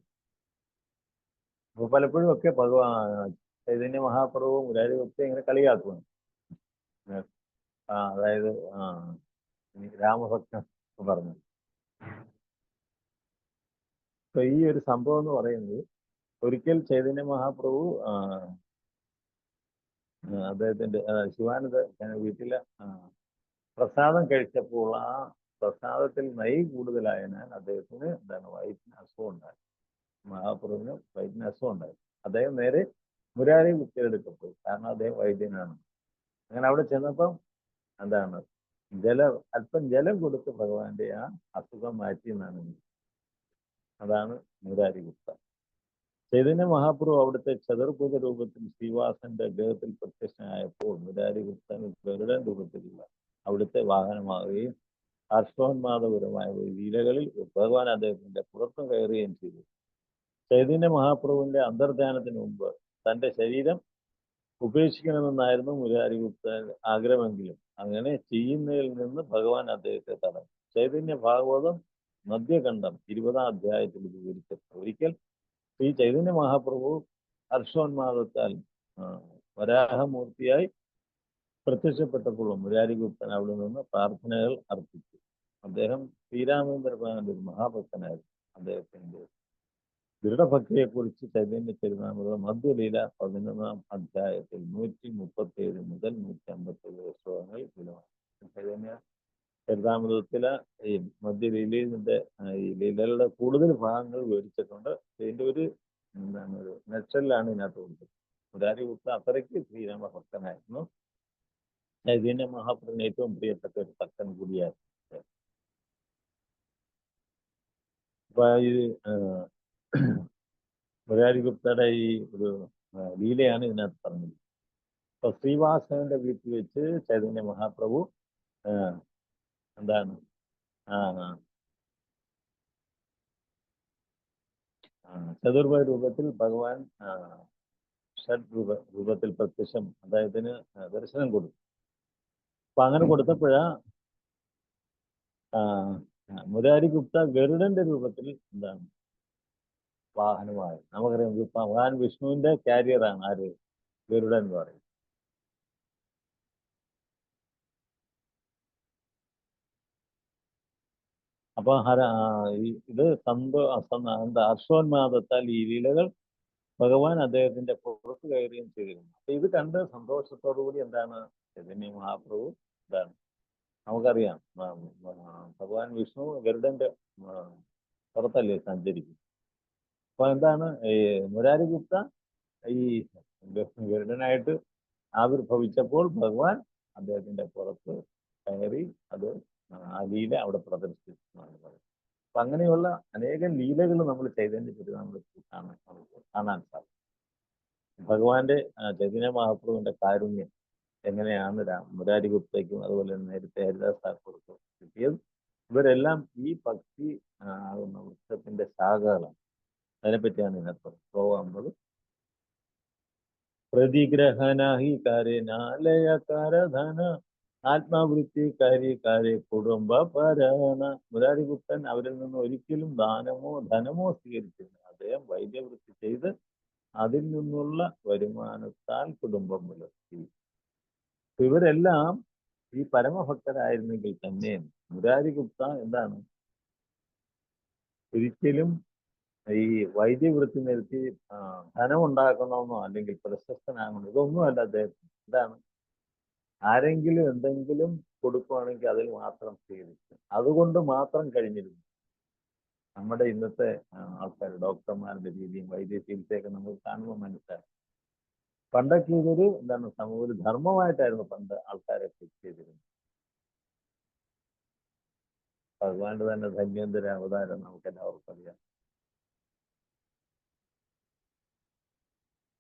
അപ്പോൾ പലപ്പോഴും ഒക്കെ ചൈതന്യ മഹാപ്രഭു മുരാരിഗുപ്ത ഇങ്ങനെ കളിയാക്കുന്നു. അതായത് രാമഭക്തൻ പറഞ്ഞു. അപ്പൊ ഈ ഒരു സംഭവം എന്ന് പറയുന്നത്, ഒരിക്കൽ മഹാപ്രഭു അദ്ദേഹത്തിന്റെ ശിവാനന്ദ വീട്ടിലെ പ്രസാദം കഴിച്ചപ്പോൾ ആ പ്രസാദത്തിൽ നെയ്യ് കൂടുതലായതിനാൽ അദ്ദേഹത്തിന് എന്താണ് വയറ്റിന് അസുഖം ഉണ്ടായി. മഹാപ്രഭുവിന് വയറ്റിന് അസുഖം ഉണ്ടായി. അദ്ദേഹം നേരെ മുരാരി ഗുപ്തയുടെ പോയി. കാരണം അദ്ദേഹം വൈദ്യനാണ്. അങ്ങനെ അവിടെ ചെന്നപ്പം എന്താണ് അല്പം ജലം കൊടുത്ത് ഭഗവാന്റെ ആ അസുഖം മാറ്റി എന്നാണ്. അതാണ് മുരാരി ഗുപ്ത. ചൈതന്യ മഹാപ്രഭു അവിടുത്തെ ചതുർഭുജ രൂപത്തിൽ ശ്രീവാസന്റെ ഗൃഹത്തിൽ പ്രത്യക്ഷനായപ്പോൾ മുരാരി ഗുപ്തൻ ഗരുഡൻ രൂപത്തിലുള്ള അവിടുത്തെ വാഹനമാവുകയും ഹർഷോന്മാദപരമായ ലീലകളിൽ ഭഗവാൻ അദ്ദേഹത്തിന്റെ പുറത്തു കയറുകയും ചെയ്തു. ചൈതന്യ മഹാപ്രഭുവിന്റെ അന്തർധ്യാനത്തിന് മുമ്പ് തന്റെ ശരീരം ഉപേക്ഷിക്കണമെന്നായിരുന്നു മുരാരി ഗുപ്തൻ ആഗ്രഹമെങ്കിലും അങ്ങനെ ചെയ്യുന്നതിൽ നിന്ന് ഭഗവാൻ അദ്ദേഹത്തെ തടഞ്ഞു. ചൈതന്യ ഭാഗവതം മധ്യഖണ്ഡം 20-ാം അധ്യായത്തിൽ വിവരിച്ചപ്പോൾ ഒരിക്കൽ ശ്രീ ചൈതന്യ മഹാപ്രഭു ഹർഷോന്മാദത്താൽ വരാഹമൂർത്തിയായി പ്രത്യക്ഷപ്പെട്ടപ്പോൾ മുരാരിഗുപ്തൻ അവിടെ നിന്ന് പ്രാർത്ഥനകൾ അർപ്പിച്ചു. അദ്ദേഹം ശ്രീരാമേന്ദ്രപാദന്റെ ഒരു മഹാഭക്തനായിരുന്നു. അദ്ദേഹത്തിന്റെ ദൃഢഭക്തിയെക്കുറിച്ച് ചൈതന്യ ചരിതാമൃത മധ്യലീല 11-ാം അധ്യായത്തിൽ 137 മുതൽ 157 ശ്ലോകങ്ങളിൽ വിലമാണ്. ചൈതന്യ ചരിതാമൃതത്തിലെ ഈ മധ്യലീലയുടെ ഈ ലീലകളുടെ കൂടുതൽ ഭാഗങ്ങൾ വിവരിച്ചിട്ടുണ്ട്. ഇതിന്റെ ഒരു നക്ഷലിലാണ് ഇതിനകത്ത് കൊടുത്തത്. മുരാരിഗുപ്ത അത്രയ്ക്ക് ശ്രീരാമ ഭക്തനായിരുന്നു. ചൈതന്യ മഹാപ്രഭുവിന് ഏറ്റവും പ്രിയപ്പെട്ട ഒരു ഭക്തൻ കൂടിയായിരുന്നു. അപ്പൊ ഈ മുരാരിഗുപ്തയുടെ ഈ ഒരു ലീലയാണ് ഇതിനകത്ത് പറഞ്ഞത്. അപ്പൊ ശ്രീവാസവന്റെ വീട്ടിൽ വെച്ച് ചൈതന്യ മഹാപ്രഭു എന്താണ് ചതുർഭുജ രൂപത്തിൽ ഭഗവാൻ രൂപത്തിൽ പ്രത്യക്ഷം അദ്ദേഹത്തിന് ദർശനം കൊടുത്തു. അപ്പൊ അങ്ങനെ കൊടുത്തപ്പോഴാ മുരാരിഗുപ്ത ഗരുഡന്റെ രൂപത്തിൽ എന്താണ് വാഹനമായി. നമുക്കറിയാം ഭഗവാൻ വിഷ്ണുവിന്റെ കാരിയറാണ് ആര്? ഗരുഡൻ എന്ന് പറയും. അപ്പൊ ഇത് ഹർഷോന്മാദത്താൽ ഈ ലീലകൾ ഭഗവാൻ അദ്ദേഹത്തിന്റെ പുറത്ത് കയറുകയും ചെയ്തിരുന്നു. അപ്പൊ ഇത് കണ്ട് സന്തോഷത്തോടുകൂടി എന്താണ് ചൈതന്യ മഹാപ്രഭു എന്താണ് നമുക്കറിയാം ഭഗവാൻ വിഷ്ണു ഗരുഡന്റെ പുറത്തല്ലേ സഞ്ചരിക്കും. അപ്പൊ എന്താണ് ഈ മുരാരിഗുപ്ത ഈ ഗരുഡനായിട്ട് ആവിർഭവിച്ചപ്പോൾ ഭഗവാൻ അദ്ദേഹത്തിന്റെ പുറത്ത് കയറി അത് ആ ലീല അവിടെ പ്രദർശിപ്പിച്ചു എന്നാണ് പറയുന്നത്. അപ്പൊ അങ്ങനെയുള്ള അനേകം ലീലകൾ നമ്മൾ ചൈതന്യ ചരിതാമൃതത്തിൽ കാണാൻ സാധിക്കും. ഭഗവാന്റെ ചൈതന്യ മഹാപ്രഭുവിന്റെ കാരുണ്യം എങ്ങനെയാണ് മുരാരിഗുപ്തയ്ക്കും അതുപോലെ തന്നെ നേരത്തെ ഹരിദാസ് താക്കൂർക്കും കിട്ടിയത്. ഇവരെല്ലാം ഈ ഭക്തി ആകുന്ന വൃക്ഷത്തിന്റെ ശാഖകളാണ്. അതിനെപ്പറ്റിയാണ് ഇതിനകത്ത് പോകാവുന്നത്. പ്രതിഗ്രഹനഹി കരനാലയകരധന ആത്മാവൃത്തി കാര്യ കുടുംബ പരാണ. മുരാരിഗുപ്തൻ അവരിൽ നിന്ന് ഒരിക്കലും ദാനമോ ധനമോ സ്വീകരിച്ചില്ല. അദ്ദേഹം വൈദ്യവൃത്തി ചെയ്ത് അതിൽ നിന്നുള്ള വരുമാനത്താൽ കുടുംബം പുലർത്തി. ഇവരെല്ലാം ഈ പരമഭക്തരായിരുന്നെങ്കിൽ തന്നെ മുരാരിഗുപ്ത എന്താണ് ഒരിക്കലും ഈ വൈദ്യവൃത്തി നിർത്തി ധനം ഉണ്ടാക്കണമെന്നോ അല്ലെങ്കിൽ പ്രശസ്തനാകണോ ഇതൊന്നുമല്ല അദ്ദേഹത്തിന്. എന്താണ് ആരെങ്കിലും എന്തെങ്കിലും കൊടുക്കുകയാണെങ്കിൽ അതിൽ മാത്രം സ്വീകരിക്കും. അതുകൊണ്ട് മാത്രം കഴിഞ്ഞിരുന്നു. നമ്മുടെ ഇന്നത്തെ ആൾക്കാർ ഡോക്ടർമാരുടെ രീതിയും വൈദ്യ ചികിത്സയൊക്കെ നമ്മൾ കാണുമ്പോൾ മനസ്സിലാക്കും. പണ്ടൊക്കെ ഇതൊരു എന്താണ് ഒരു ധർമ്മമായിട്ടായിരുന്നു പണ്ട് ആൾക്കാരൊക്കെ ചെയ്തിരുന്നത്. ഭഗവാന്റെ തന്നെ ധന്വന്തര അവതാരം നമുക്ക് എല്ലാവർക്കും അറിയാം.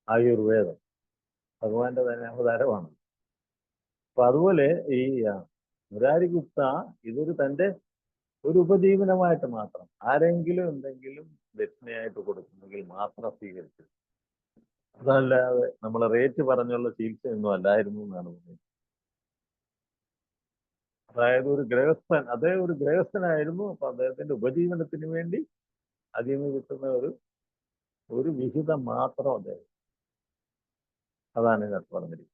ആയുർവേദം ഭഗവാന്റെ തന്നെ അവതാരമാണ്. അപ്പൊ അതുപോലെ ഈ മുരാരിഗുപ്ത ഇതൊരു തൻ്റെ ഒരു ഉപജീവനമായിട്ട് മാത്രം. ആരെങ്കിലും എന്തെങ്കിലും ദക്ഷിണയായിട്ട് കൊടുക്കുന്നെങ്കിൽ മാത്രം സ്വീകരിച്ചു. അതല്ലാതെ നമ്മൾ റേറ്റ് പറഞ്ഞുള്ള ചികിത്സയൊന്നും അല്ലായിരുന്നു എന്നാണ് പറയുന്നത്. അതായത് ഒരു ഗൃഹസ്ഥൻ, അദ്ദേഹം ഒരു ഗൃഹസ്ഥനായിരുന്നു. അപ്പൊ അദ്ദേഹത്തിന്റെ ഉപജീവനത്തിന് വേണ്ടി അതിൽ നിന്ന് കിട്ടുന്ന ഒരു വിഹിതം മാത്രം അദ്ദേഹം. അതാണ് ഇതിനകത്ത് പറഞ്ഞിരിക്കുന്നത്.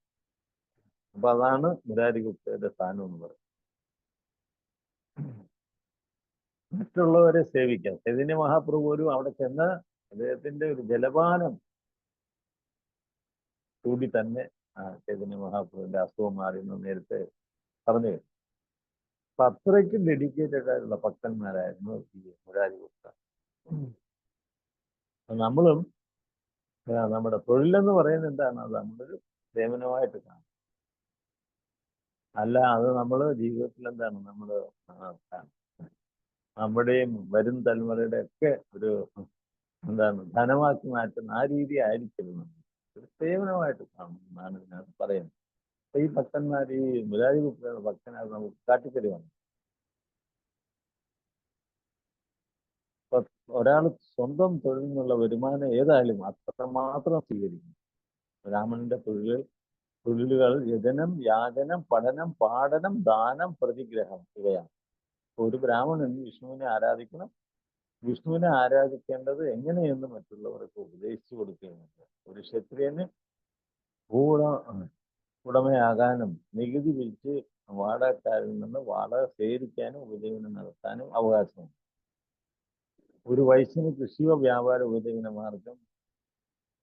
അപ്പൊ അതാണ് മുരാരിഗുപ്തയുടെ സ്ഥാനം എന്ന് പറയുന്നത്. മറ്റുള്ളവരെ സേവിക്കാം. ചൈതന്യ മഹാപ്രഭു പോലും അവിടെ ചെന്ന് അദ്ദേഹത്തിന്റെ ഒരു ജലപാനം കൂടി തന്നെ ചൈതന്യ മഹാപ്രഭുവിന്റെ അസുഖം മാറിയെന്ന് നേരത്തെ പറഞ്ഞു. അപ്പൊ അത്രയ്ക്കും ഡെഡിക്കേറ്റഡ് ആയിട്ടുള്ള ഭക്തന്മാരായിരുന്നു ഈ മുരാരിഗുപ്ത. നമ്മളും നമ്മുടെ തൊഴിലെന്ന് പറയുന്നത് എന്താണ്? അത് നമ്മളൊരു സേവനമായിട്ട് കാണും. അല്ല, അത് നമ്മൾ ജീവിതത്തിൽ എന്താണ് നമ്മുടെയും വരും തലമുറയുടെ ഒക്കെ ഒരു ധനമാക്കി മാറ്റുന്ന ആ രീതി ആയിരിക്കരുത്. നമ്മൾ ഒരു സേവനമായിട്ട് കാണും എന്നാണ് ഇതിനകത്ത് പറയുന്നത്. അപ്പൊ ഈ ഭക്തന്മാർ, ഈ മുരാരിഗുപ്തയുടെ ഭക്തനാണ് നമുക്ക് കാട്ടിത്തരുവാണ്. അപ്പൊ ഒരാൾ സ്വന്തം തൊഴിൽ നിന്നുള്ള വരുമാനം ഏതായാലും അത്രമാത്രം സ്വീകരിക്കും. ബ്രാഹ്മണന്റെ തൊഴിലുകൾ യജനം, യാചനം, പഠനം, പാഠനം, ദാനം, പ്രതിഗ്രഹം ഇവയാണ്. ഒരു ബ്രാഹ്മണൻ വിഷ്ണുവിനെ ആരാധിക്കണം. വിഷ്ണുവിനെ ആരാധിക്കേണ്ടത് എങ്ങനെയെന്ന് മറ്റുള്ളവർക്ക് ഉപദേശിച്ചു കൊടുക്കുകയുണ്ട്. ഒരു ക്ഷത്രിയന് ഉടമയാകാനും നികുതി പിരിച്ച് വാടകക്കാരിൽ നിന്ന് വാടക സ്വീകരിക്കാനും ഉപജീവനം നടത്താനും അവകാശമുണ്ട്. ഒരു വൈശ്യന് കൃഷിയോ വ്യാപാര ഉപജീവന മാർഗം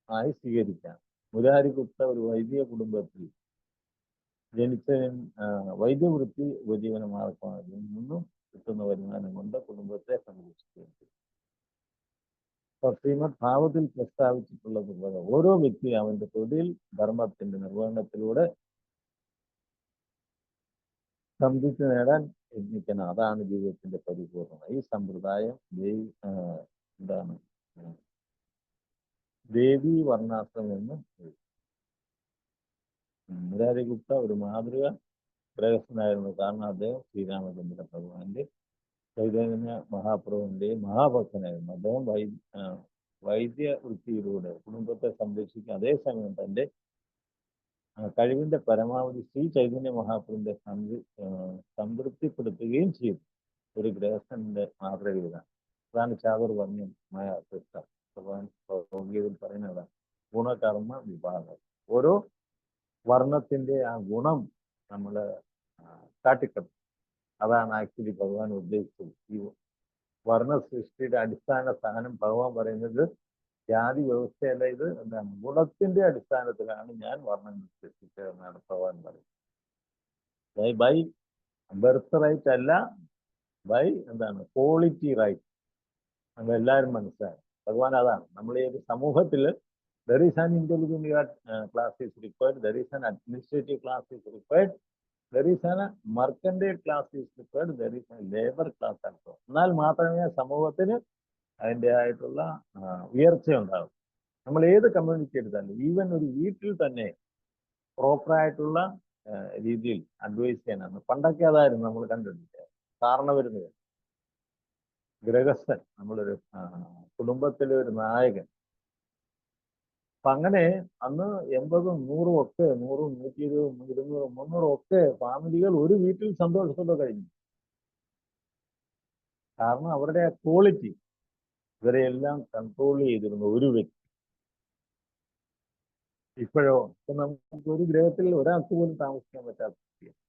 ആയി സ്വീകരിക്കാം. മുരാരിഗുപ്ത ഒരു വൈദിക കുടുംബത്തിൽ ജനിച്ച വൈദ്യവൃത്തി ഉപജീവന മാർഗമാണ്. ഇതിൽ നിന്നും കിട്ടുന്ന വരുമാനം കൊണ്ട് കുടുംബത്തെ സംരക്ഷിക്കുന്നു. ശ്രീമദ് ഭാവത്തിൽ പ്രസ്താവിച്ചിട്ടുള്ളതുപോലെ ഓരോ വ്യക്തിയും അവന്റെ തൊഴിൽ ധർമ്മത്തിന്റെ നിർവഹണത്തിലൂടെ സംതൃപ്തി നേടാൻ യത്നിക്കണം. അതാണ് ജീവിതത്തിന്റെ പരിപൂർണത. ഈ സമ്പ്രദായം ദേവി വർണ്ണാശ്രമം എന്ന് മുരാരിഗുപ്ത ഒരു മാതൃക ഗൃഹസ്ഥനായിരുന്നു. കാരണം അദ്ദേഹം ശ്രീരാമചന്ദ്ര ഭഗവാന്റെ ചൈതന്യ മഹാപ്രഭുവിന്റെയും മഹാഭക്തനായിരുന്നു. അദ്ദേഹം വൈദ്യ വൃത്തിയിലൂടെ കുടുംബത്തെ സംരക്ഷിക്കുക, അതേസമയം തന്റെ കഴിവിന്റെ പരമാവധി ശ്രീ ചൈതന്യ മഹാപ്രഭുവിന്റെ സംതൃപ്തിപ്പെടുത്തുകയും ചെയ്തു. ഒരു ഗൃഹസ്ഥന്റെ മാതൃക ഇതാണ്. അതാണ് ചാതുർവർണ്ണ്യമായ ഭഗവാൻ പറയുന്നത്. ഗുണകർമ്മ വിഭാഗം. ഓരോ വർണ്ണത്തിന്റെ ആ ഗുണം നമ്മൾ കാട്ടിക്കണം. അതാണ് ആക്ച്വലി ഭഗവാൻ ഉദ്ദേശിച്ചത്. ഈ വർണ്ണ സൃഷ്ടിയുടെ അടിസ്ഥാന സ്ഥാനം ഭഗവാൻ പറയുന്നത് ജാതി വ്യവസ്ഥയല്ല, ഇത് എന്താണ് ഗുണത്തിന്റെ അടിസ്ഥാനത്തിലാണ് ഞാൻ വർണ്ണങ്ങൾ സൃഷ്ടിച്ചതെന്നാണ് ഭഗവാൻ പറയുന്നത്. ബൈ ബർത്ത് റൈറ്റ് അല്ല, ബൈ ക്വാളിറ്റി റൈറ്റ്. നമ്മളെല്ലാവരും മനസ്സിലായി. ഭഗവാൻ അതാണ്. നമ്മൾ ഈ ഒരു സമൂഹത്തിൽ there is an intelligent class is required, there is an administrative class is required, there is an mercantile class is required, there is a labor class also. എന്നാൽ മാത്രമേ സമൂഹത്തിന് അതിൻ്റെ ആയിട്ടുള്ള ഉയർച്ച ഉണ്ടാകും. നമ്മൾ ഏത് കമ്മ്യൂണിറ്റി എടുത്താലും, ഈവൻ ഒരു വീട്ടിൽ തന്നെ പ്രോപ്പറായിട്ടുള്ള രീതിയിൽ അഡ്വൈസ് ചെയ്യാനാണ്. പണ്ടൊക്കെ അതായിരുന്നു നമ്മൾ കണ്ടിട്ടില്ല. കാരണവരുന്നത് ഗൃഹസ്ഥൻ, നമ്മളൊരു കുടുംബത്തിലെ ഒരു നായകൻ. അപ്പൊ അങ്ങനെ അന്ന് 80, 100 ഒക്കെ 100, 120, 200, 300 ഒക്കെ ഫാമിലികൾ ഒരു വീട്ടിൽ സന്തോഷത്തോടെ കഴിഞ്ഞു. കാരണം അവരുടെ ആ ക്വാളിറ്റി ഇവരെല്ലാം കൺട്രോൾ ചെയ്തിരുന്ന ഒരു വ്യക്തി. ഇപ്പോഴോ ഇപ്പൊ നമുക്ക് ഒരു ഗ്രഹത്തിൽ ഒരാൾക്ക് പോലും താമസിക്കാൻ പറ്റാത്ത സ്ഥിതിയാണ്.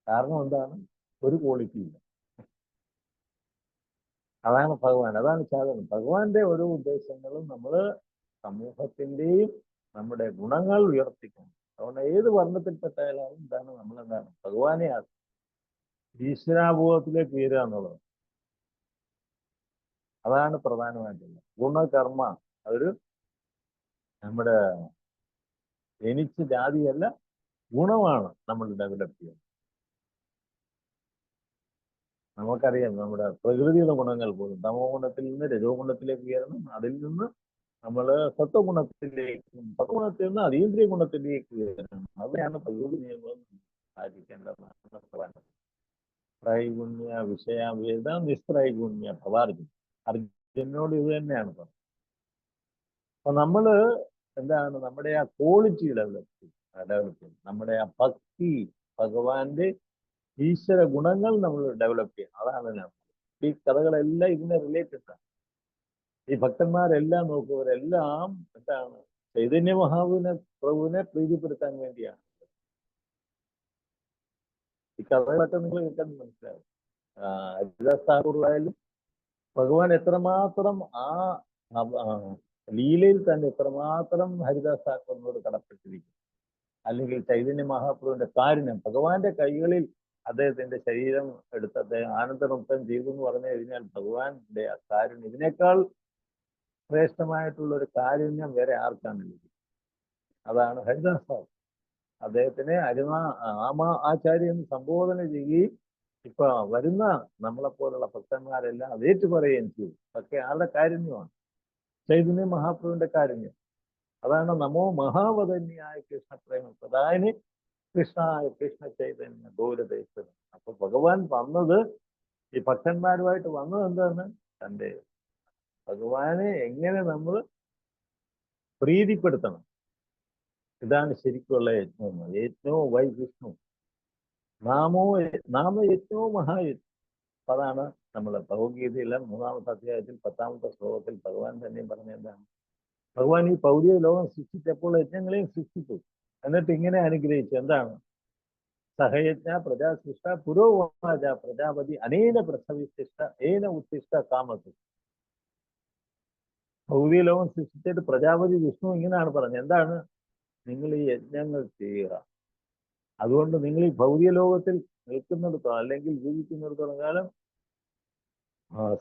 കാരണം എന്താണ്? ഒരു ക്വാളിറ്റി ഇല്ല. അതാണ് ഭഗവാൻ, അതാണ് സാധനം. ഭഗവാന്റെ ഓരോ ഉദ്ദേശങ്ങളും നമ്മൾ സമൂഹത്തിന്റെയും നമ്മുടെ ഗുണങ്ങൾ ഉയർത്തിക്കണം. അതുകൊണ്ട് ഏത് വർണ്ണത്തിൽപ്പെട്ടാലും നമ്മളെന്താണ് ഭഗവാനെ ഈശ്വരാഭൂതത്തിലേക്ക് ഉയരുക എന്നുള്ളത്. അതാണ് പ്രധാനമായിട്ടുള്ളത്. ഗുണകർമ്മ അതൊരു നമ്മുടെ ജനിച്ച ജാതിയല്ല, ഗുണമാണ് നമ്മൾ ഡെവലപ്പ് ചെയ്യുന്നത്. നമുക്കറിയാം നമ്മുടെ പ്രകൃതിയുടെ ഗുണങ്ങൾ പോലും തമോ ഗുണത്തിൽ നിന്ന് രജോ ഗുണത്തിലേക്ക് ഉയരണം. അതിൽ നിന്ന് നമ്മൾ സത്വഗുണത്തിലേക്കും സത്വഗുണത്തിൽ നിന്ന് അതീന്ദ്രിയ ഗുണത്തിലേക്ക് ഉയരണം. അവിടെയാണ് പ്രകൃതി നിയമം പാലിക്കേണ്ടതാണ്. ത്രൈഗുണ്യ വിഷയാവേദ നിസ്ത്രൈഗുണ്യ ഭവാർജുന. അർജുനോട് ഇത് തന്നെയാണ് പറഞ്ഞത്. അപ്പൊ നമ്മള് എന്താണ് നമ്മുടെ ആ ക്വാളിറ്റി ഡെവലപ്പ് ചെയ്യും, നമ്മുടെ ആ ഭക്തി, ഭഗവാന്റെ ഈശ്വര ഗുണങ്ങൾ നമ്മൾ ഡെവലപ്പ് ചെയ്യണം. അതാണ് ഞാൻ ഈ കഥകളെല്ലാം ഇതിനെ റിലേറ്റഡ് ആണ്. ഈ ഭക്തന്മാരെല്ലാം നോക്കുവരെല്ലാം എന്താണ് ചൈതന്യ പ്രഭുവിനെ പ്രീതിപ്പെടുത്താൻ വേണ്ടിയാണ്. ഈ കഥകളൊക്കെ നിങ്ങൾ കേൾക്കാൻ മനസ്സിലാവും. ഹരിദാസ് താക്കൂറായാലും ഭഗവാൻ എത്രമാത്രം ആ ലീലയിൽ തന്നെ എത്രമാത്രം ഹരിദാസ് താക്കൂറിനോട് കടപ്പെട്ടിരിക്കും. അല്ലെങ്കിൽ ചൈതന്യ മഹാപ്രഭുവിന്റെ കാരുണ്യം, ഭഗവാന്റെ കൈകളിൽ അദ്ദേഹത്തിന്റെ ശരീരം എടുത്ത് അദ്ദേഹം ആനന്ദനൃത്തം ചെയ്തു എന്ന് പറഞ്ഞു കഴിഞ്ഞാൽ ഭഗവാന്റെ ആ കാരുണ്യം, ഇതിനേക്കാൾ ശ്രേഷ്ഠമായിട്ടുള്ള ഒരു കാരുണ്യം വേറെ ആർക്കാണ് ലഭിക്കും? അതാണ് ഹരിദാസ് താക്കൂർ. അദ്ദേഹത്തിനെ ആചാര്യ എന്ന് സംബോധന ചെയ്യുകയും ഇപ്പൊ വരുന്ന നമ്മളെപ്പോലുള്ള ഭക്തന്മാരെല്ലാം അത് ഏറ്റുപറയുകയും ചെയ്തു. പക്ഷെ ആളുടെ കാരുണ്യമാണ് ചൈതന്യ മഹാപ്രഭുവിന്റെ കാരുണ്യം. അതാണ് നമോ മഹാവതന്യായ കൃഷ്ണപ്രേമ പ്രധാനി കൃഷ്ണായ കൃഷ്ണ ചൈതന്യ ഗൗരദേശം. അപ്പൊ ഭഗവാൻ വന്നത് ഈ ഭക്തന്മാരുമായിട്ട് വന്നത് എന്താണ്? തൻ്റെ ഭഗവാനെ എങ്ങനെ നമ്മൾ പ്രീതിപ്പെടുത്തണം, ഇതാണ് ശരിക്കുള്ള യജ്ഞം. യജ്ഞോ വൈ വിഷ്ണു നാമയജ്ഞോ മഹായജ്ഞം. അതാണ് നമ്മളെ ഭഗവത്ഗീതയിലെ 3-ാമത്തെ അധ്യായത്തിൽ 10-ാമത്തെ ശ്ലോകത്തിൽ ഭഗവാൻ തന്നെയും പറഞ്ഞ എന്താണ്? ഭഗവാൻ ഈ ഭൗതിക ലോകം സൃഷ്ടിച്ചപ്പോൾ യജ്ഞങ്ങളെയും സൃഷ്ടിച്ചു. എന്നിട്ട് ഇങ്ങനെ അനുഗ്രഹിച്ചു. എന്താണ്? സഹയജ്ഞ പ്രജാസൃഷ്ട പുരോവാച പ്രജാപതി അനേന പ്രസവിശിഷ്ട ഏന ഉത്തിഷ്ട കാമത്ത്. ഭൗതിക ലോകം സൃഷ്ടിച്ചിട്ട് പ്രജാപതി വിഷ്ണു ഇങ്ങനെയാണ് പറഞ്ഞത്. എന്താണ്? നിങ്ങൾ ഈ യജ്ഞങ്ങൾ ചെയ്യുക. അതുകൊണ്ട് നിങ്ങൾ ഈ ഭൗതിക ലോകത്തിൽ നിൽക്കുന്നിടത്തോളം അല്ലെങ്കിൽ ജീവിക്കുന്നിടത്തോളം കാലം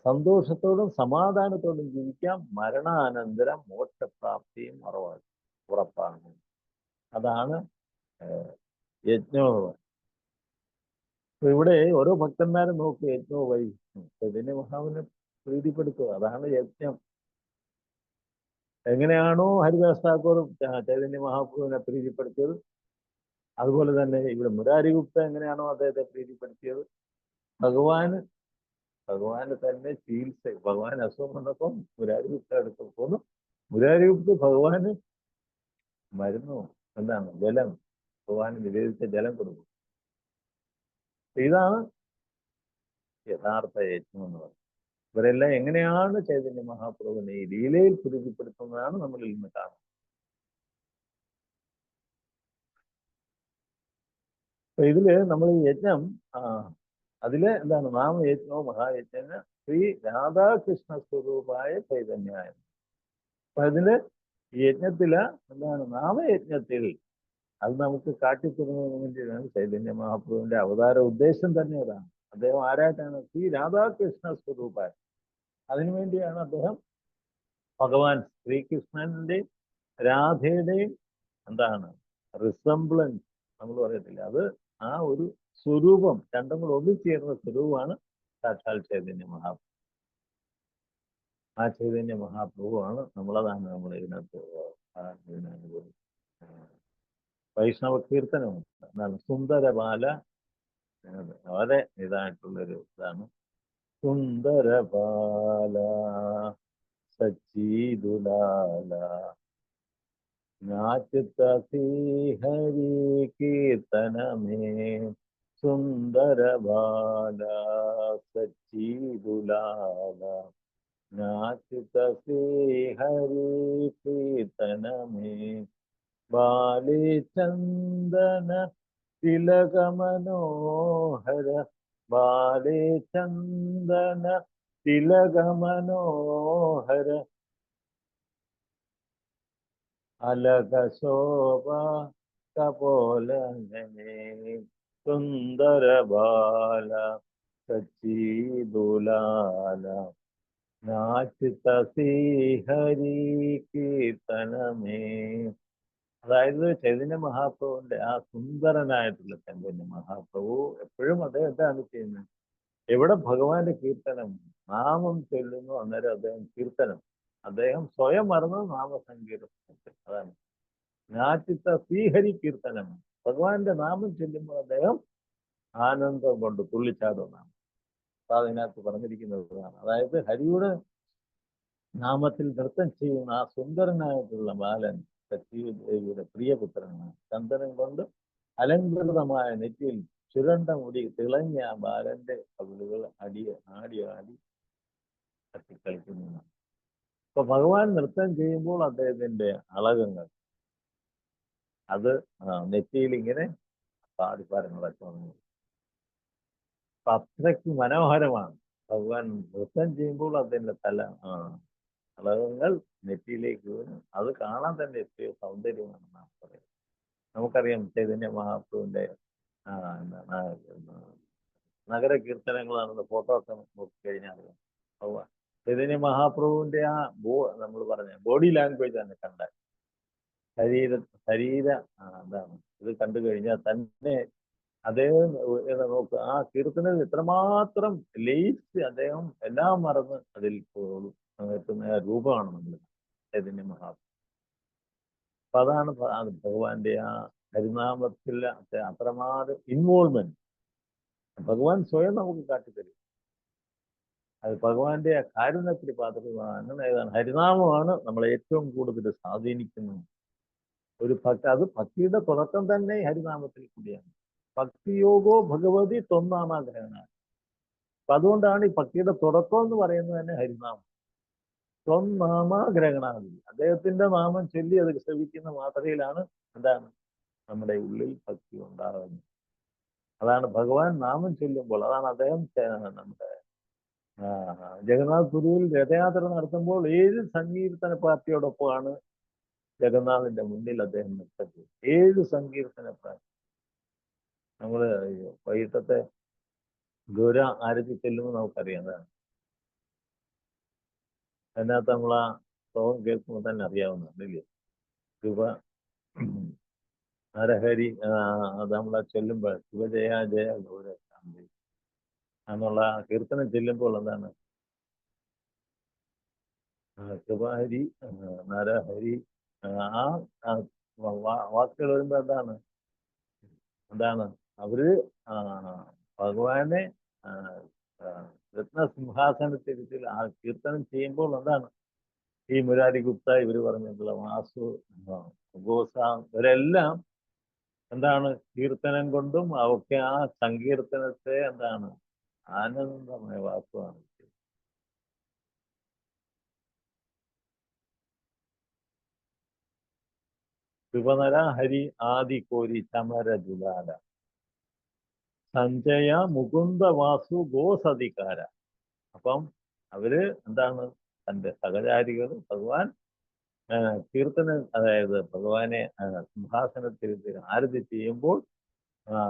സന്തോഷത്തോടും സമാധാനത്തോടും ജീവിക്കാം. മരണാനന്തരം മോക്ഷപ്രാപ്തിയും ഉറപ്പാണ്. അതാണ് യജ്ഞോ. ഇവിടെ ഓരോ ഭക്തന്മാരും നോക്കുക, യജ്ഞോ വൈ ചൈതന്യ മഹാവിനെ പ്രീതിപ്പെടുത്തുക. അതാണ് യജ്ഞം. എങ്ങനെയാണോ ഹരിദാസ് താക്കൂർ ചൈതന്യ മഹാപ്രഭുവിനെ പ്രീതിപ്പെടുത്തിയത്, അതുപോലെ തന്നെ ഇവിടെ മുരാരി ഗുപ്ത എങ്ങനെയാണോ അദ്ദേഹത്തെ പ്രീതിപ്പെടുത്തിയത്, ഭഗവാന് തന്നെ ചികിത്സ. ഭഗവാൻ അസുഖം വന്നപ്പം മുരാരി ഗുപ്ത എടുത്തു പോന്നു. മുരാരി ഗുപ്ത ഭഗവാന് മരുന്നു, എന്താണ്? ജലം. ഭഗവാന് നിവേദിച്ച ജലം കൊടുക്കും. ഇതാണ് യഥാർത്ഥ യജ്ഞം എന്ന് പറയുന്നത്. ഇവരെല്ലാം എങ്ങനെയാണ് ചൈതന്യ മഹാപ്രഭുവിനെ ഈ ലീലയിൽ പ്രീതിപ്പെടുത്തുന്നതാണ് നമ്മളിൽ നിന്ന് കാണുന്നത്. അപ്പൊ ഇതില് നമ്മൾ ഈ യജ്ഞം അതില് എന്താണ്? നാമയജ്ഞവും മഹായജ്ഞന് ശ്രീ രാധാകൃഷ്ണ സ്വരൂപായ ചൈതന്യായ. അപ്പൊ അതില് ഈ യജ്ഞത്തില് എന്താണ്? നാമയജ്ഞത്തിൽ അത് നമുക്ക് കാട്ടിത്തരുന്നതിന് വേണ്ടിയാണ് ചൈതന്യ മഹാപ്രഭുവിന്റെ അവതാര ഉദ്ദേശം തന്നെ അതാണ്. അദ്ദേഹം ആരായിട്ടാണ്? ശ്രീ രാധാകൃഷ്ണ സ്വരൂപായ. അതിനുവേണ്ടിയാണ് അദ്ദേഹം ഭഗവാൻ ശ്രീകൃഷ്ണന്റെ രാധയുടെയും എന്താണ് റിസംബ്ലൻസ് നമ്മൾ പറയത്തില്ല, അത് ആ ഒരു സ്വരൂപം, രണ്ടും കൂടെ ഒന്നിച്ചേർന്ന സ്വരൂപമാണ് സാക്ഷാൽ ചൈതന്യ മഹാപ്രഭു. ആ ചൈതന്യ മഹാപ്രഭുവാണ് നമ്മളതാണ് നമ്മൾ ഇതിനകത്ത് വൈഷ്ണവ കീർത്തനമുണ്ട്. എന്താണ്? സുന്ദരബാല. വളരെ ഇതായിട്ടുള്ളൊരു ഇതാണ്. സുന്ദരബാല സച്ചീദുലാല നാചത ഹരി കീർത്തനമേ സുന്ദരബാല സച്ചീദുലാല നാചത ഹരി കീർത്തനമേ ബാലേ ചന്ദന തിലകമനോഹര ബാലേ ചന്ദന തിലകമനോഹര അലകശോഭ കപോലനേ സുന്ദരബാല സച്ചീദുലാല നാചിത ശ്രീഹരി കീർത്തനമേ. അതായത് ചൈതന്യ മഹാപ്രഭുവിന്റെ ആ സുന്ദരനായിട്ടുള്ള ചൈതന്യ മഹാപ്രഭു എപ്പോഴും അദ്ദേഹം എന്താണ് ചെയ്യുന്നത്? എവിടെ ഭഗവാന്റെ കീർത്തനം, നാമം ചൊല്ലുന്നു, അന്നേരം അദ്ദേഹം കീർത്തനം. അദ്ദേഹം സ്വയം മറന്ന് നാമസങ്കീർത്തനത്തിൽ. അതാണ് നാചിത്ത ശ്രീഹരി കീർത്തനം. ഭഗവാന്റെ നാമം ചൊല്ലുമ്പോൾ അദ്ദേഹം ആനന്ദം കൊണ്ട് തുള്ളിച്ചാടുമെന്നാണ്. അപ്പൊ അതിനകത്ത് പറഞ്ഞിരിക്കുന്നതാണ്. അതായത് ഹരിയുടെ നാമത്തിൽ നൃത്തം ചെയ്യുന്ന ആ സുന്ദരനായിട്ടുള്ള ബാലൻ സത്യദേവിയുടെ പ്രിയപുത്രനാണ്. ചന്ദനം കൊണ്ട് അലങ്കൃതമായ നെറ്റിയിൽ ചുരണ്ട മുടി തിളങ്ങിയ ആ ബാലന്റെ കവിളുകൾ ആടി ആടി തട്ടിക്കളിക്കുന്നു. അപ്പൊ ഭഗവാൻ നൃത്തം ചെയ്യുമ്പോൾ അദ്ദേഹത്തിന്റെ അളകങ്ങൾ അത് നെറ്റിയിൽ ഇങ്ങനെ പാടിപ്പാടി നടക്കുന്നു. അപ്പൊ അത്രയ്ക്ക് മനോഹരമാണ്. ഭഗവാൻ നൃത്തം ചെയ്യുമ്പോൾ അതിന്റെ അളകങ്ങൾ നെറ്റിയിലേക്ക് വരും. അത് കാണാൻ തന്നെ എത്രയോ സൗന്ദര്യമാണ് നാം പറയുന്നത്. നമുക്കറിയാം ചൈതന്യ മഹാപ്രഭുവിന്റെ നഗര കീർത്തനങ്ങളാണെന്ന് ഫോട്ടോ ഒക്കെ നോക്കിക്കഴിഞ്ഞാൽ ഭഗവാൻ ചൈതന്യ മഹാപ്രഭുവിന്റെ നമ്മൾ പറഞ്ഞ ബോഡി ലാംഗ്വേജ് ആണ് കണ്ടാൽ ശരീര എന്താണ് ഇത് കണ്ടു കഴിഞ്ഞാൽ തന്നെ അദ്ദേഹം നോക്കുക ആ കീർത്തനത്തിൽ എത്രമാത്രം ലയിച്ച് അദ്ദേഹം എല്ലാം മറന്ന് അതിൽ എത്തുന്ന രൂപമാണ് നമ്മൾ ചൈതന്യ മഹാപ്രഭു. അപ്പൊ അതാണ് ഭഗവാന്റെ ആ ഹരിനാമത്തിൽ അത്രമാത്രം ഇൻവോൾവ്മെന്റ് ഭഗവാൻ സ്വയം നമുക്ക് കാട്ടിത്തരും. അത് ഭഗവാന്റെ കാരുണ്യത്തിൽ പാത്രമാണ്. ഏതാണ് ഹരിനാമമാണ് നമ്മളെ ഏറ്റവും കൂടുതൽ സ്വാധീനിക്കുന്നത്. ഒരു അത് ഭക്തിയുടെ തുടക്കം തന്നെ ഹരിനാമത്തിൽ കൂടിയാണ്. ഭക്തിയോഗോ ഭഗവതി ത്വന്നാമാഗ്രഹനാണ്. അപ്പൊ അതുകൊണ്ടാണ് ഈ ഭക്തിയുടെ തുടക്കം എന്ന് പറയുന്നത് തന്നെ ഹരിനാമം. ത്വന്നാമാഗ്രഹണാദി അദ്ദേഹത്തിന്റെ നാമം ചൊല്ലി അത് ശ്രവിക്കുന്ന മാത്രയിലാണ് എന്താണ് നമ്മുടെ ഉള്ളിൽ ഭക്തി ഉണ്ടാകുന്നത്. അതാണ് ഭഗവാൻ നാമം ചൊല്ലുമ്പോൾ. അതാണ് അദ്ദേഹം നമ്മുടെ ജഗന്നാഥ് പുരിയിൽ രഥയാത്ര നടത്തുമ്പോൾ 7 സങ്കീർത്തന പാർട്ടിയോടൊപ്പമാണ് ജഗന്നാഥിന്റെ മുന്നിൽ അദ്ദേഹം നിർത്തത്. 7 സങ്കീർത്തന പാർട്ടി. നമ്മള് വൈകിട്ടത്തെ ഗൗര ആരതി ചെല്ലുമ്പോൾ നമുക്കറിയാം. അതാണ് അതിനകത്ത് നമ്മൾ ആ ശ്ലോകം കേൾക്കുമ്പോൾ തന്നെ അറിയാവുന്നതല്ലേ. ശിവ ഹരഹരി അത് നമ്മളെ ചൊല്ലുമ്പോൾ ശിവജയ ജയ ഗൗര ശാന്തി എന്നുള്ള കീർത്തനം ചെല്ലുമ്പോൾ എന്താണ് ശിവഹരി നരഹരി ആ വാക്കുകൾ വരുമ്പോ എന്താണ് അവര് ഭഗവാനെ രത്നസിംഹാസനത്തിൽ ആ കീർത്തനം ചെയ്യുമ്പോൾ എന്താണ് ഈ മുരാരി ഗുപ്ത ഇവര് പറഞ്ഞിട്ടുള്ള വാസു ഗോസാം ഇവരെല്ലാം എന്താണ് കീർത്തനം കൊണ്ടും ഒക്കെ ആ സങ്കീർത്തനത്തെ എന്താണ് ആനന്ദമായ വാക്കുമാണ്. ശിവനര ഹരി ആദി കോരി ചമര ജുലാല സഞ്ജയ മുകുന്ദ വാസു ഗോസധികാര. അപ്പം അവര് എന്താണ് തന്റെ സഹചാരികൾ ഭഗവാൻ കീർത്തനം അതായത് ഭഗവാനെ സിംഹാസനത്തിൽ ആരതി ചെയ്യുമ്പോൾ